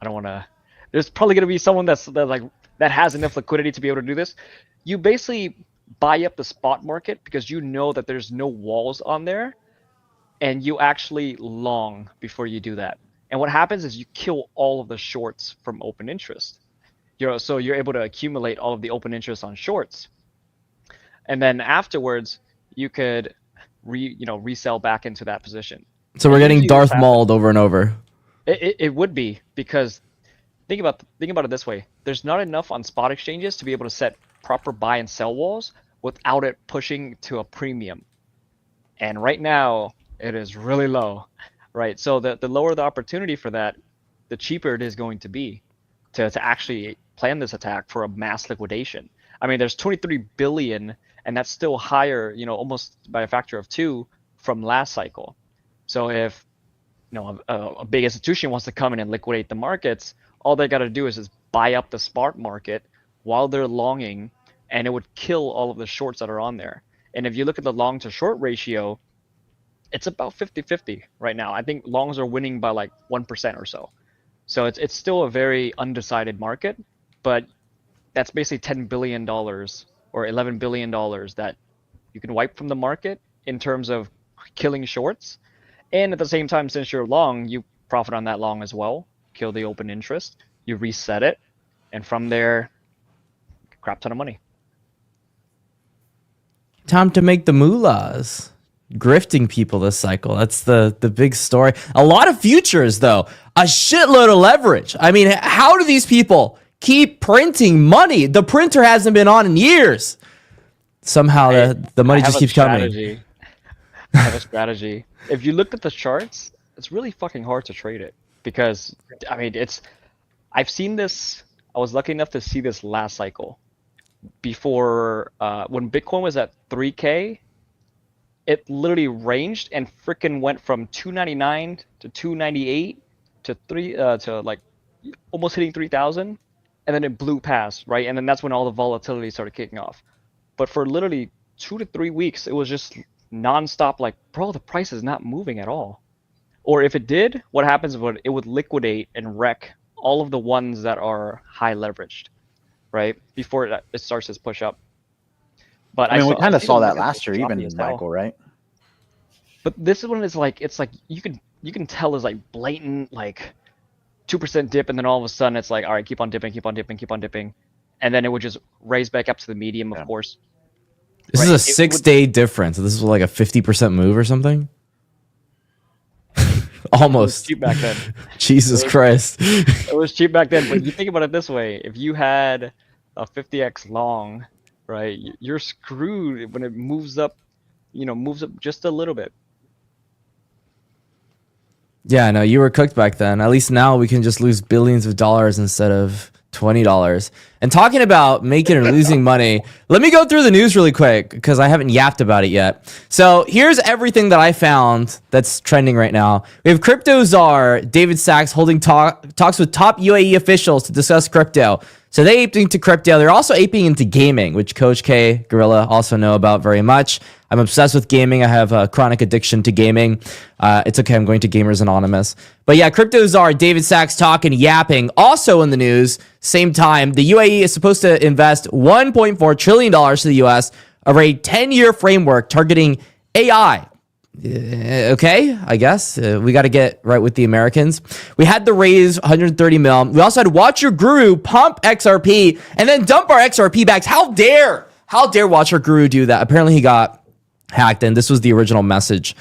don't want to, there's probably going to be someone that has enough liquidity to be able to do this. You basically buy up the spot market because you know that there's no walls on there, and you actually long before you do that. And what happens is you kill all of the shorts from open interest. So you're able to accumulate all of the open interest on shorts. And then afterwards, you could resell back into that position. So we're getting Darth Mauled over and over. It would be, because think about it this way. There's not enough on spot exchanges to be able to set proper buy and sell walls without it pushing to a premium. And right now, it is really low, right? So the lower the opportunity for that, the cheaper it is going to be to actually plan this attack for a mass liquidation. I mean, there's 23 billion, and that's still higher, almost by a factor of 2 from last cycle. So if a big institution wants to come in and liquidate the markets, all they got to do is just buy up the spot market while they're longing, and it would kill all of the shorts that are on there. And if you look at the long to short ratio, it's about 50-50 right now. I think longs are winning by like 1% or so. So it's still a very undecided market, but that's basically $10 billion or $11 billion that you can wipe from the market in terms of killing shorts. And at the same time, since you're long, you profit on that long as well. Kill the open interest, you reset it, and from there, crap ton of money. Time to make the moolahs. Grifting people this cycle. That's the big story. A lot of futures, though. A shitload of leverage. I mean, how do these people keep printing money? The printer hasn't been on in years. Somehow the money just keeps coming. I have a strategy. If you look at the charts, it's really fucking hard to trade it because, I mean, I've seen this. I was lucky enough to see this last cycle before when Bitcoin was at 3K. It literally ranged and freaking went from 299 to 298 to like almost hitting 3,000, and then it blew past, right? And then that's when all the volatility started kicking off. But for literally 2 to 3 weeks, it was just nonstop. Like, bro, the price is not moving at all. Or if it did, what happens is it would liquidate and wreck all of the ones that are high leveraged, right? Before it starts to push up. But I mean, we kind of saw that last year, even in hell. Michael, right? But this one is like, it's like you can tell is like blatant like 2% dip, and then all of a sudden it's like, all right, keep on dipping, keep on dipping, keep on dipping, and then it would just raise back up to the medium, of course. This is a 6-day difference. This is like a 50% move or something. Almost. Cheap back then. Jesus Christ. It was cheap back then, but you think about it this way: if you had a 50x long, right, you're screwed when it moves up. Moves up just a little bit. Yeah, no, you were cooked back then. At least now we can just lose billions of dollars instead of $20. And talking about making or losing money, let me go through the news really quick because I haven't yapped about it yet. So here's everything that I found that's trending right now. We have crypto czar David Sachs holding talks with top UAE officials to discuss crypto. So they aping into crypto. They're also aping into gaming, which Coach K, Gorilla also know about very much. I'm obsessed with gaming. I have a chronic addiction to gaming. It's okay. I'm going to Gamers Anonymous. But yeah, crypto czar David Sachs talking, yapping. Also in the news, same time, the UAE is supposed to invest $1.4 trillion to the US over a 10-year framework targeting AI. Okay, I guess we got to get right with the Americans. We had to raise 130 mil. We also had to watch your guru pump XRP and then dump our XRP backs. How dare watch our guru do that? Apparently he got hacked, and this was the original message.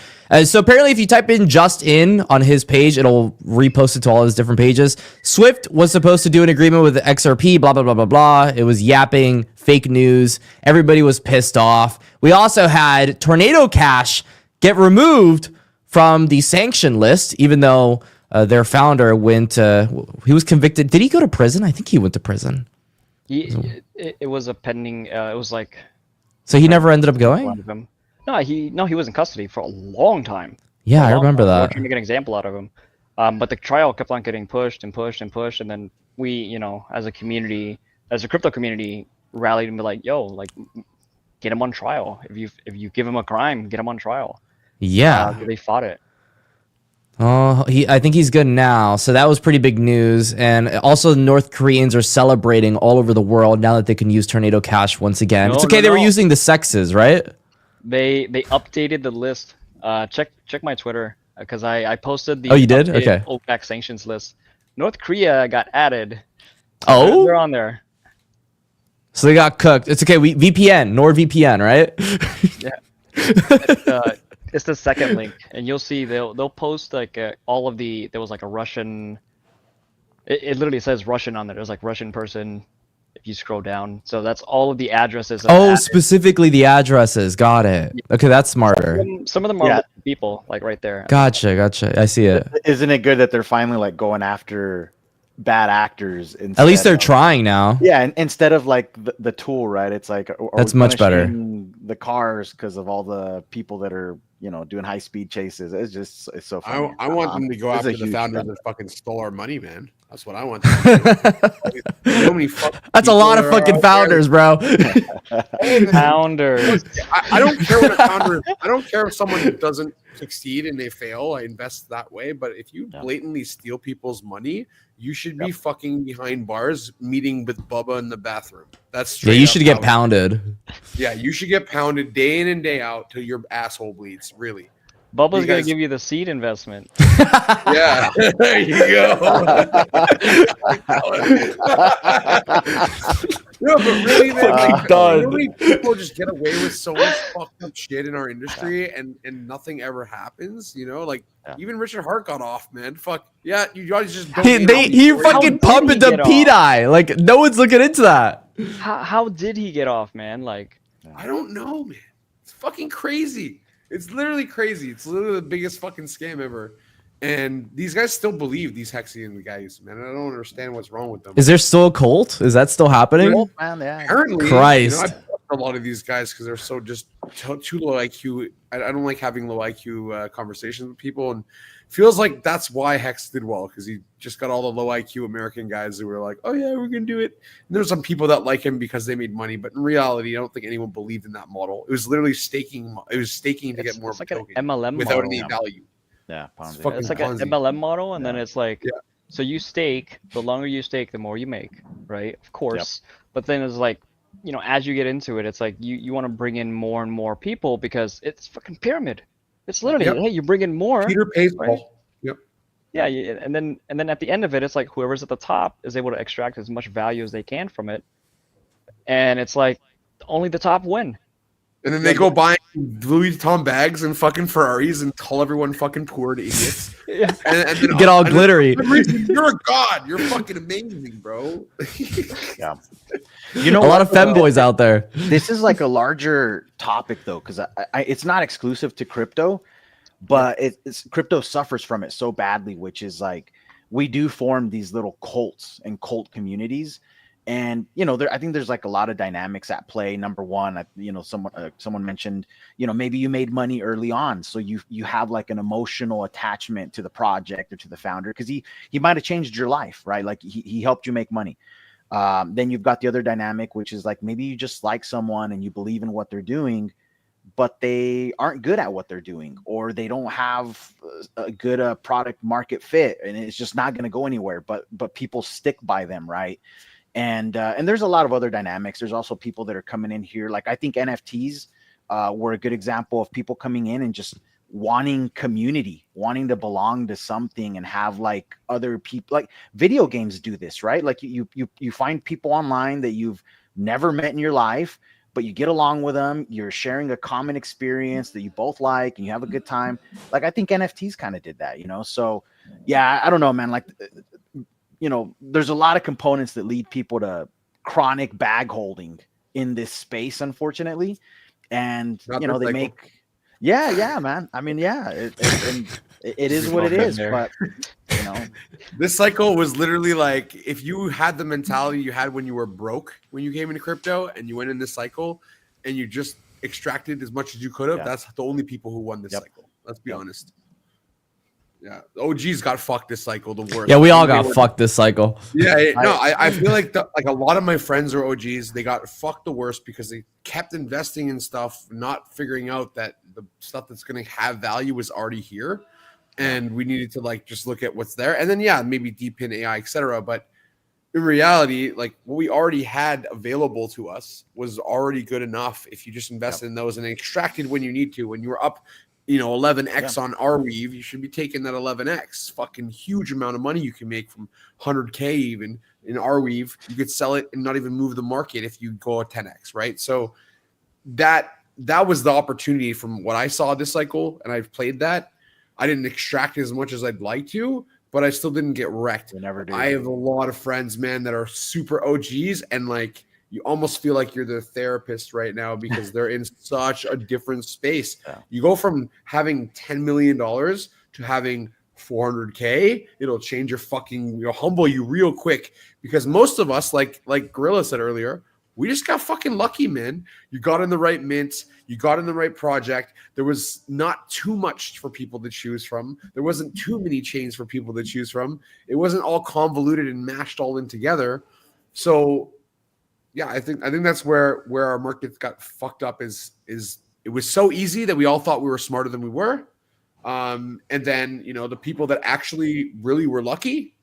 So apparently if you type in just in on his page, it'll repost it to all his different pages. Swift was supposed to do an agreement with the XRP, blah, blah, blah, blah, blah. It was yapping, fake news. Everybody was pissed off. We also had Tornado Cash get removed from the sanction list, even though their founder he was convicted. Did he go to prison? I think he went to prison. It was a pending, it was like... So he never ended up going? No, he was in custody for a long time. Yeah, I remember that. They were trying to make an example out of him. But the trial kept on getting pushed and pushed and pushed, and then we, as a community, as a crypto community, rallied and be like, yo, like, get him on trial. If you give him a crime, get him on trial. Yeah. They fought it. Oh, I think he's good now. So that was pretty big news. And also the North Koreans are celebrating all over the world now that they can use Tornado Cash once again. It's okay. They were using the sexes, right? They updated the list. Check my Twitter because I posted the you did? Okay. OPEC sanctions list. North Korea got added. Oh, they're on there. So they got cooked. It's okay. VPN, NordVPN, right? Yeah. It's the second link, and you'll see they'll post like all of the. There was like a Russian. It literally says Russian on there. There's like Russian person. If you scroll down, so that's all of the addresses. Specifically the addresses. Got it. Okay, that's smarter. Some of them are people, like right there. Gotcha. I see it. Isn't it good that they're finally like going after bad actors. At least they're instead of- trying now. Yeah, and instead of like the tool, right? It's like are That's we much better. punishing the cars because of all the people that are doing high speed chases. It's so funny. I want them to go It's a after the huge founders trend. that fucking stole our money, man. That's what I want. Them to do. So many fucking That's a people lot of that are fucking out there. founders, bro. Founders. I don't care what a founder. I don't care if someone doesn't succeed and they fail. I invest that way. But if you Yeah. blatantly steal people's money, you should be fucking behind bars, meeting with Bubba in the bathroom. That's Yeah, straight you up should get how it- pounded. Yeah, you should get pounded day in and day out till your asshole bleeds. Really. Bubba's You gonna guys- give you the seed investment. Yeah, there you go. No, but really, man, like, Done. you know how many people just get away with so much fucked up shit in our industry, and nothing ever happens. Like Yeah. even Richard Hart got off, man. Fuck yeah, you guys just don't. He How fucking did pumped he into get off? P-Dye. Like, no one's looking into that. How did he get off, man? Like, I don't know, man. It's fucking crazy. It's literally crazy. It's literally the biggest fucking scam ever. And these guys still believe these Hexian guys, man. I don't understand what's wrong with them. Is there still a cult? Is that still happening? Oh, man, yeah. Apparently, Christ. I fucked a lot of these guys because they're so just too low IQ. I don't like having low IQ conversations with people, and feels like that's why Hex did well, because he just got all the low IQ American guys who were like, "Oh yeah, we're gonna do it." And there's some people that like him because they made money, but in reality, I don't think anyone believed in that model. It was literally staking. It was staking to get more it's of like a an token MLM without model. any value. Yeah, fucking It's like Ponzi. an MLM model, and then Yeah. it's like, Yeah. so you stake. The longer you stake, the more you make, right? Of course. But then it's like, as you get into it, it's like you want to bring in more and more people because it's fucking pyramid. It's literally, Yep. hey, you bring in more. Peter pays Right. Paul. Yep. Yeah, and then at the end of it, it's like whoever's at the top is able to extract as much value as they can from it, and it's like only the top win. And then they go buy Louis Vuitton bags and fucking Ferraris and call everyone fucking poor and idiots. Yeah. And then Get all and then glittery. for some reason, you're a god. You're fucking amazing, bro. Yeah. A lot of femboys out there. This is like a larger topic though, because it's not exclusive to crypto, but crypto suffers from it so badly, which is like we do form these little cults and cult communities. And I think there's like a lot of dynamics at play. Number one, someone mentioned, maybe you made money early on, so you have like an emotional attachment to the project or to the founder because he might have changed your life, right? Like he helped you make money. Then you've got the other dynamic, which is like maybe you just like someone and you believe in what they're doing, but they aren't good at what they're doing, or they don't have a good product market fit, and it's just not going to go anywhere. But people stick by them, right? And there's a lot of other dynamics. There's also people that are coming in here. Like I think NFTs were a good example of people coming in and just wanting community, wanting to belong to something and have like other people. Like video games do this, right? Like you find people online that you've never met in your life, but you get along with them. You're sharing a common experience that you both like, and you have a good time. Like I think NFTs kind of did that, So yeah, I don't know, man. Like. There's a lot of components that lead people to chronic bag holding in this space, unfortunately. And, Not they this cycle. make, yeah, man. I mean, yeah, it is what it is, but, This cycle was literally like if you had the mentality you had when you were broke when you came into crypto and you went in this cycle and you just extracted as much as you could have, Yeah. that's the only people who won this Yep. cycle. Let's be honest. Yeah, OGs got fucked this cycle the worst. Yeah, we all They got were- fucked this cycle. Yeah, I feel like a lot of my friends are OGs. They got fucked the worst because they kept investing in stuff, not figuring out that the stuff that's going to have value was already here, and we needed to like just look at what's there, and then maybe deep in AI, etc. But in reality, like what we already had available to us was already good enough if you just invested in those and extracted when you need to. When you were up 11x on Arweave, you should be taking that 11x. Fucking huge amount of money you can make from 100K even in Arweave. You could sell it and not even move the market if you go a 10x, right? So that was the opportunity from what I saw this cycle, and I've played that. I didn't extract as much as I'd like to, but I still didn't get wrecked. we never do. I have a lot of friends, man, that are super OGs, and like you almost feel like you're their therapist right now because they're in such a different space. Yeah. You go from having $10 million to having 400K, it'll change your fucking, humble you real quick. Because most of us, like Gorilla said earlier, we just got fucking lucky, man. You got in the right mint, you got in the right project. There was not too much for people to choose from. There wasn't too many chains for people to choose from. It wasn't all convoluted and mashed all in together. So yeah, I think that's where our market got fucked up is it was so easy that we all thought we were smarter than we were. And then, the people that actually really were lucky,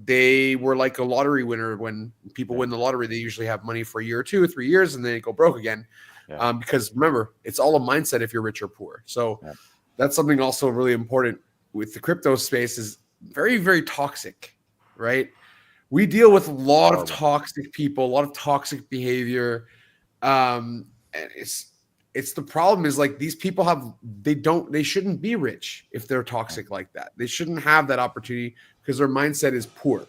they were like a lottery winner. When people win the lottery, they usually have money for a year or 2 or 3 years and then they go broke again. Yeah. Because remember, it's all a mindset if you're rich or poor. So that's something also really important with the crypto space is very, very toxic, right? We deal with a lot of toxic people, a lot of toxic behavior. And it's the problem is like these people they shouldn't be rich if they're toxic like that. They shouldn't have that opportunity because their mindset is poor.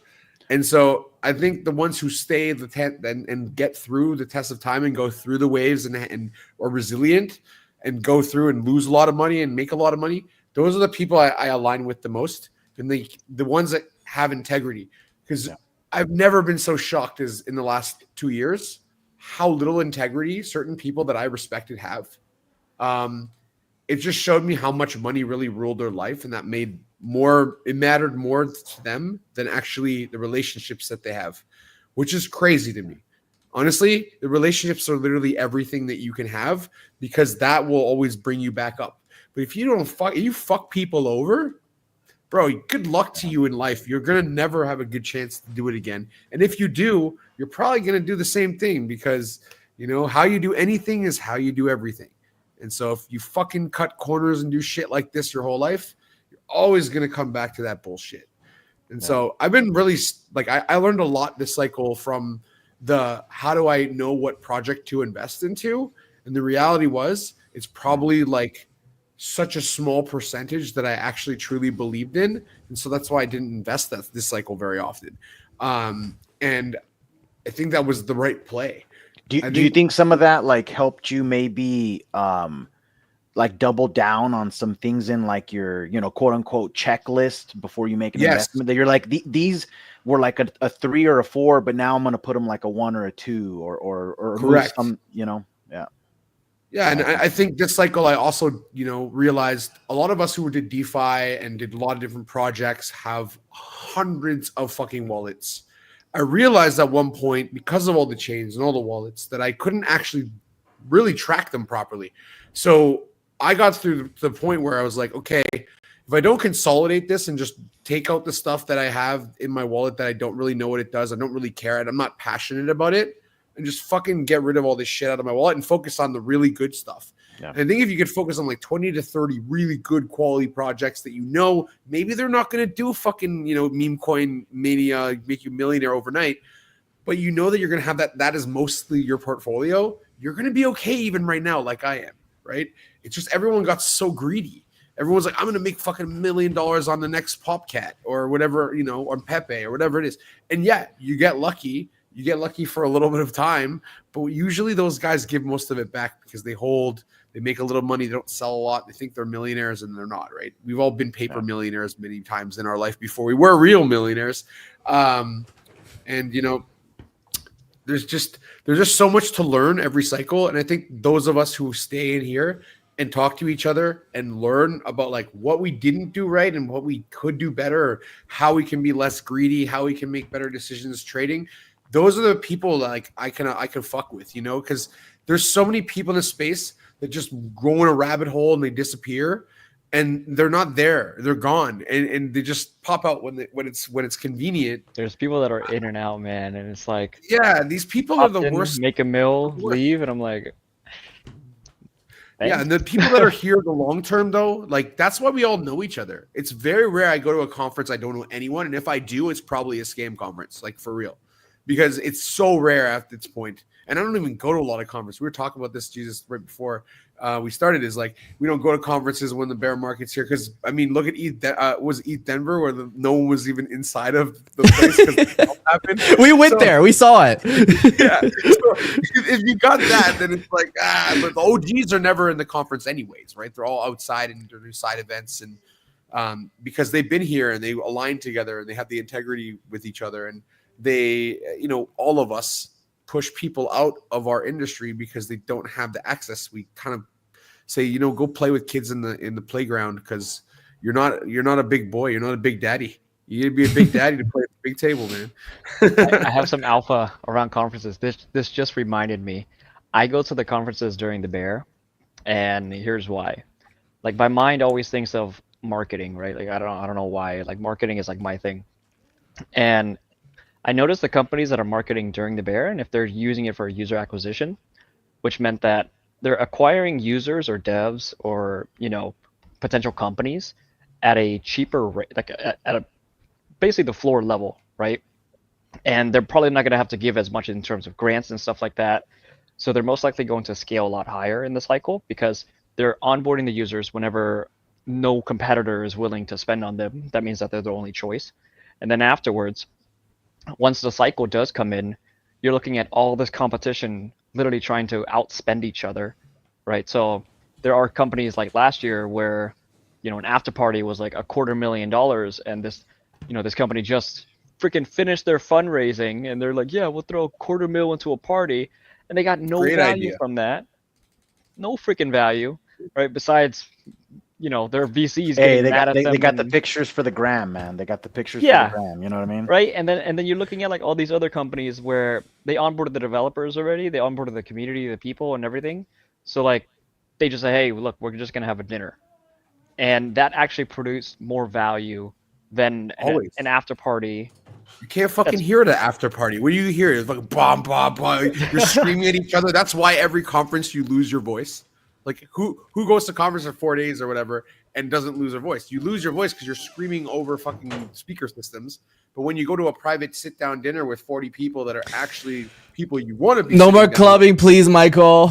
And so I think the ones who stay the tent and get through the test of time and go through the waves and are resilient and go through and lose a lot of money and make a lot of money, those are the people I align with the most. And the ones that have integrity. Because I've never been so shocked as in the last 2 years how little integrity certain people that I respected have. It just showed me how much money really ruled their life, and that it mattered more to them than actually the relationships that they have, which is crazy to me. Honestly, the relationships are literally everything that you can have because that will always bring you back up. But if you fuck people over, bro, good luck to you in life. You're going to never have a good chance to do it again. And if you do, you're probably going to do the same thing because, how you do anything is how you do everything. And so if you fucking cut corners and do shit like this your whole life, you're always going to come back to that bullshit. And so I've been really I learned a lot this cycle from how do I know what project to invest into? And the reality was it's probably such a small percentage that I actually truly believed in. And so that's why I didn't invest this cycle very often. And I think that was the right play. Do you think some of that helped you maybe double down on some things in your, quote unquote checklist before you make an investment that you're these were a 3 or a 4, but now I'm going to put them a 1 or a 2 or correct. Yeah, and I think this cycle, I also, realized a lot of us who did DeFi and did a lot of different projects have hundreds of fucking wallets. I realized at one point, because of all the chains and all the wallets, that I couldn't actually really track them properly. So I got through the point where I was like, okay, if I don't consolidate this and just take out the stuff that I have in my wallet that I don't really know what it does, I don't really care, and I'm not passionate about it, and just fucking get rid of all this shit out of my wallet and focus on the really good stuff. Yeah. And I think if you could focus on 20 to 30 really good quality projects that maybe they're not going to do fucking, meme coin mania, make you millionaire overnight, but that you're going to have that is mostly your portfolio, you're going to be okay even right now like I am, right? It's just everyone got so greedy. Everyone's like, I'm going to make fucking $1 million on the next Popcat or whatever, on Pepe or whatever it is. And you get lucky. You get lucky for a little bit of time, but usually those guys give most of it back because they make a little money, they don't sell a lot, they think they're millionaires and they're not, right? We've all been paper millionaires many times in our life before we were real millionaires. And there's just so much to learn every cycle. And I think those of us who stay in here and talk to each other and learn about what we didn't do right and what we could do better, or how we can be less greedy, how we can make better decisions trading. Those are the people that I can fuck with, because there's so many people in the space that just go in a rabbit hole and they disappear and they're not there. They're gone. And they just pop out when it's convenient. There's people that are in and out, man. And it's these people are the worst. Make a mill, leave. And I'm like, thanks. Yeah. And the people that are here the long term though, that's why we all know each other. It's very rare I go to a conference, I don't know anyone. And if I do, it's probably a scam conference, for real. Because it's so rare at this point. And I don't even go to a lot of conferences. We were talking about this, Jesus, right before we started, is we don't go to conferences when the bear market's here. Because, look at ETH Denver, where no one was even inside of the place because it happened. We went there. We saw it. Yeah. So if you got that, then it's but the OGs are never in the conference anyways, right? They're all outside and they're doing side events. And because they've been here and they align together and they have the integrity with each other. And they, all of us push people out of our industry because they don't have the access. We kind of say, go play with kids in the playground because you're not a big boy. You're not a big daddy. You need to be a big daddy to play at the big table, man. I have some alpha around conferences. This just reminded me. I go to the conferences during the Bear, and here's why. Like my mind always thinks of marketing, right? Like I don't know why. Like marketing is like my thing. And I noticed the companies that are marketing during the Bear, and if they're using it for user acquisition, which meant that they're acquiring users or devs or potential companies at a cheaper rate, like at a basically the floor level, right? And they're probably not going to have to give as much in terms of grants and stuff like that. So they're most likely going to scale a lot higher in the cycle because they're onboarding the users whenever no competitor is willing to spend on them. That means that they're the only choice. And then afterwards, once the cycle does come in, you're looking at all this competition literally trying to outspend each other, right? So there are companies like last year where, an after party was like $250,000, and this company just freaking finished their fundraising, and they're like, yeah, we'll throw $250,000 into a party, and they got no Great value idea. from that, no freaking value, right? Besides, their VCs Hey, getting mad at them. they got the and- pictures for the gram, man. They got the pictures Yeah. for the gram. You know what I mean? Right, and then you're looking at like all these other companies where they onboarded the developers already, they onboarded the community, the people, and everything. So like, they just say, hey, look, we're just gonna have a dinner, and that actually produced more value than Always. an after party. You can't fucking hear it at after party. What do you hear? It's like bomb, bomb, bomb. You're screaming at each other. That's why every conference you lose your voice. Like who goes to conference for 4 days or whatever and doesn't lose their voice? You lose your voice because you're screaming over fucking speaker systems. But when you go to a private sit-down dinner with 40 people that are actually people you want to be, No more sitting down clubbing, please, Michael.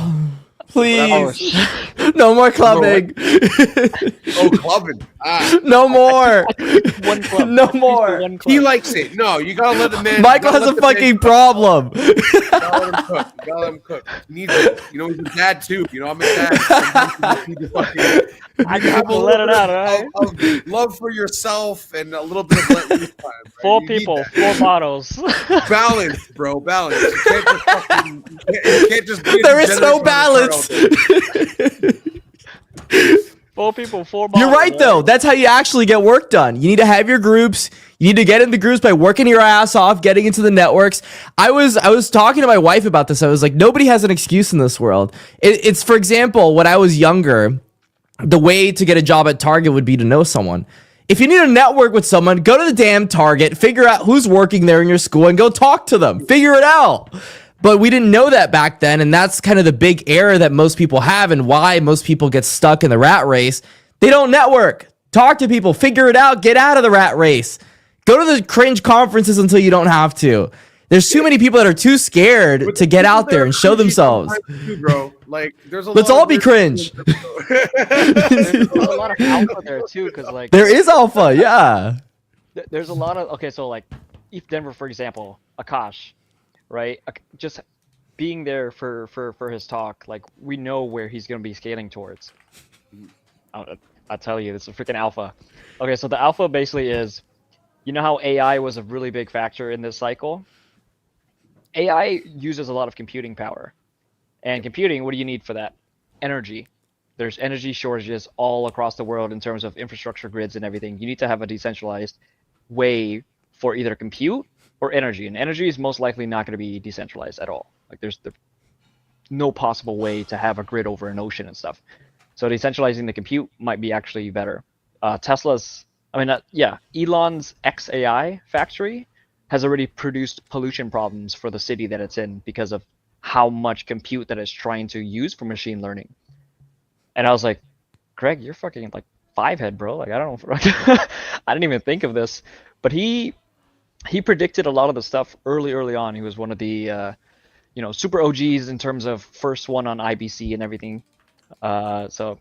Please. No more clubbing. with. Oh, clubbing. No more. One club. No more. One He club. likes it. No, you gotta let the man. Michael you gotta has a let the man fucking cook. problem. You gotta let him cook. You gotta let him cook. He needs it. He's a dad too. I'm a dad. Sometimes you just need to fucking I just have to let it out, right? of love for yourself and a little bit of let loose time. Right? 4 You need people, that. 4 bottles. Balance, bro. Balance. You can't just fucking. You can't just. Be a There is no degenerate balance. all day. 4 people, 4 bottles. You're right, though. That's how you actually get work done. You need to have your groups. You need to get in the groups by working your ass off, getting into the networks. I was talking to my wife about this. I was like, nobody has an excuse in this world. It's, for example, when I was younger, the way to get a job at Target would be to know someone. If you need to network with someone, go to the damn Target, figure out who's working there in your school, and go talk to them. Figure it out. But we didn't know that back then, and that's kind of the big error that most people have and why most people get stuck in the rat race. They don't network. Talk to people. Figure it out. Get out of the rat race. Go to the cringe conferences until you don't have to. There's too many people that are too scared But to get people out that there are and show cringy themselves. sometimes too, bro. Like, there's a Let's lot all of be weird cringe. There's a lot of alpha there too, because like There is alpha, yeah. there's a lot of so like ETH Denver, for example, Akash, right? Just being there for his talk, like we know where he's gonna be scaling towards. I tell you, it's a freaking alpha. Okay, so the alpha basically is, how AI was a really big factor in this cycle. AI uses a lot of computing power, and computing, what do you need for that? Energy. There's energy shortages all across the world in terms of infrastructure grids and everything. You need to have a decentralized way for either compute or energy, and energy is most likely not going to be decentralized at all. Like there's no possible way to have a grid over an ocean and stuff. So decentralizing the compute might be actually better. Elon's XAI factory has already produced pollution problems for the city that it's in because of how much compute that it's trying to use for machine learning. And I was like, Greg, you're fucking like 5-head, bro. Like, I don't know. I didn't even think of this. But he predicted a lot of the stuff early on. He was one of the super OGs in terms of first one on IBC and everything. So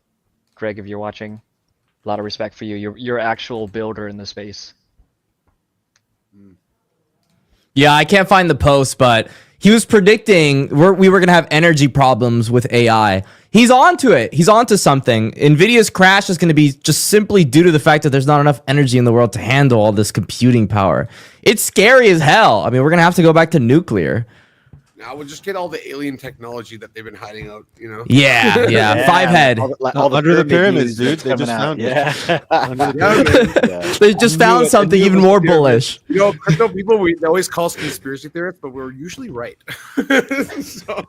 Greg, if you're watching, a lot of respect for you. You're actual builder in the space. Yeah, I can't find the post, but he was predicting we were going to have energy problems with AI. He's onto it. He's onto something. Nvidia's crash is going to be just simply due to the fact that there's not enough energy in the world to handle all this computing power. It's scary as hell. I mean, we're going to have to go back to nuclear. Now we'll just get all the alien technology that they've been hiding out, you know? Yeah. Yeah, Five head. all Under the pyramids, news dude. that's They coming just out. found it. Yeah. Yeah. They just found something even more bullish. You know, crypto people, they always call us conspiracy theorists, but we're usually right. So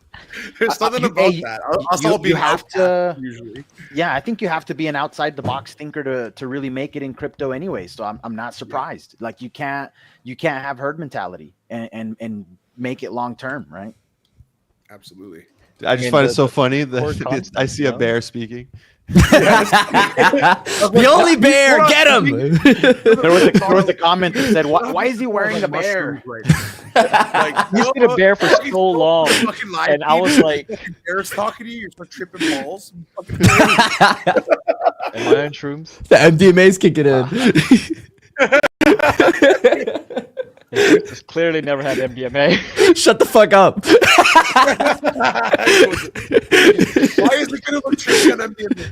there's something about that. Us all being have to usually. Yeah, I think you have to be an outside the box thinker to really make it in crypto anyway. So I'm not surprised. Like you can't have herd mentality and make it long term, right? Absolutely. I just mean, find it the- so funny core that concept, I see a no? bear speaking. The only bear, get him. There was a comment that said, "Why is he wearing a bear?" Like, He's been a bear for so long, fucking lying and to I you. was like, Bear's talking to you, you're start tripping balls. "Am I on shrooms?" The MDMA's kicking in. It's clearly never had MDMA. Shut the fuck up. Why is it gonna look tricky on MDMA?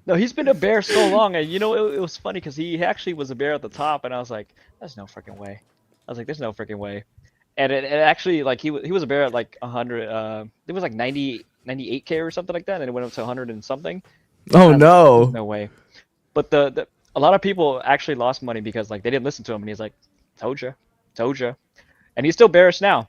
No, he's been a bear so long, and you know it was funny because he actually was a bear at the top, and I was like, "There's no freaking way." I was like, "There's no freaking way," and it actually like he was a bear at like 100. It was like 98K or something like that, and it went up to 100 and something. Oh There's no. no way. But the a lot of people actually lost money because like they didn't listen to him, and he's like, told you, and he's still bearish now.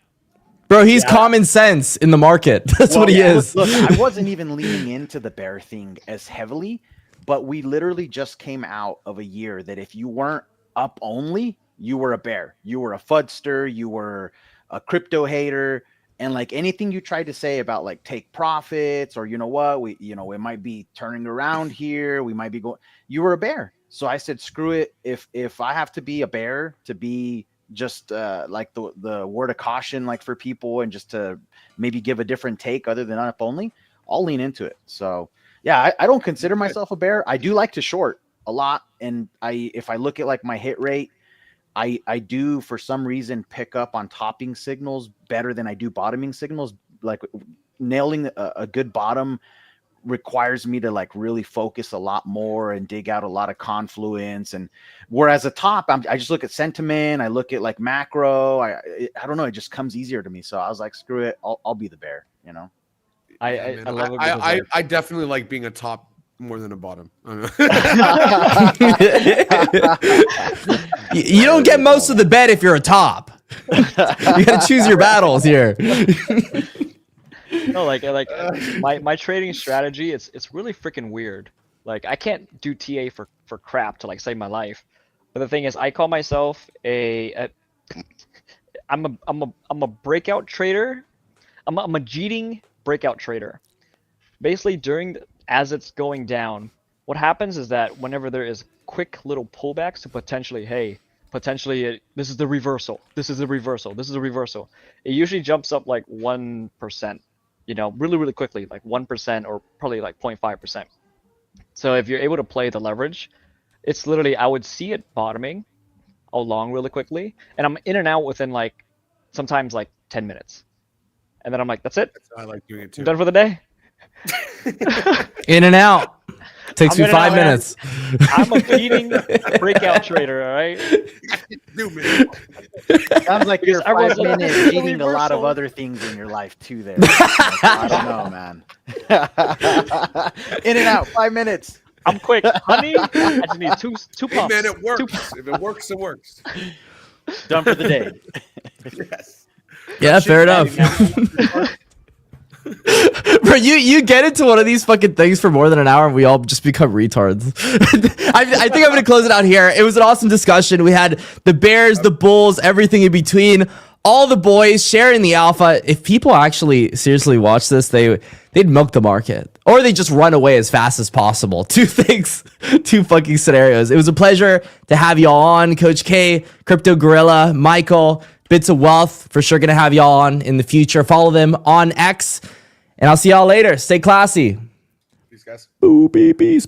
Bro, he's common sense in the market. That's what he is. Look, I wasn't even leaning into the bear thing as heavily, but we literally just came out of a year that if you weren't up only, you were a bear. You were a fudster, you were a crypto hater, and like anything you tried to say about like take profits or you know what, it might be turning around here, we might be going, you were a bear. So I said, screw it. If I have to be a bear to be just like the word of caution, like for people, and just to maybe give a different take other than up only, I'll lean into it. So yeah, I don't consider myself a bear. I do like to short a lot, and if I look at like my hit rate, I do for some reason pick up on topping signals better than I do bottoming signals. Like nailing a good bottom requires me to like really focus a lot more and dig out a lot of confluence, and whereas a top I just look at sentiment, I look at like macro, I don't know, it just comes easier to me. So I was like, screw it, I'll be the bear, you know. I love it. Because I definitely like being a top more than a bottom. I don't know. You don't get most of the bet if you're a top. You gotta choose your battles here. no, like my trading strategy, it's really freaking weird. Like I can't do TA for crap to like save my life. But the thing is, I call myself I'm a breakout trader. I'm a cheating breakout trader. Basically, as it's going down, what happens is that whenever there is quick little pullbacks to potentially this is the reversal. This is a reversal. This is a reversal. It usually jumps up like 1%. You know, really, really quickly, like 1% or probably like 0.5%. So if you're able to play the leverage, it's literally, I would see it bottoming along really quickly, and I'm in and out within like sometimes like 10 minutes. And then I'm like, that's it. I like doing it too. I'm done for the day. In and out. Takes I'm you in and 5 out, man. minutes. I'm a feeding breakout trader, all right? Sounds like you're Everyone's 5 like, minutes "This is a eating a lot of reversal." other things in your life too there. I don't know, man. In and out, 5 minutes. I'm quick. Honey, I just need two Hey pumps. man, it works. If it works, it works. Done for the day. Yes. Yeah, fair enough. Bro, you get into one of these fucking things for more than an hour and we all just become retards. I think I'm gonna close it out here. It was an awesome discussion. We had the Bears, the Bulls, everything in between, all the boys sharing the alpha. If people actually seriously watch this, they'd milk the market, or they just run away as fast as possible. Two things, two fucking scenarios. It was a pleasure to have y'all on. Coach K, Crypto Gorilla, Michael, Bits of Wealth, for sure gonna have y'all on in the future. Follow them on X, and I'll see y'all later. Stay classy. These guys. Ooh, peace.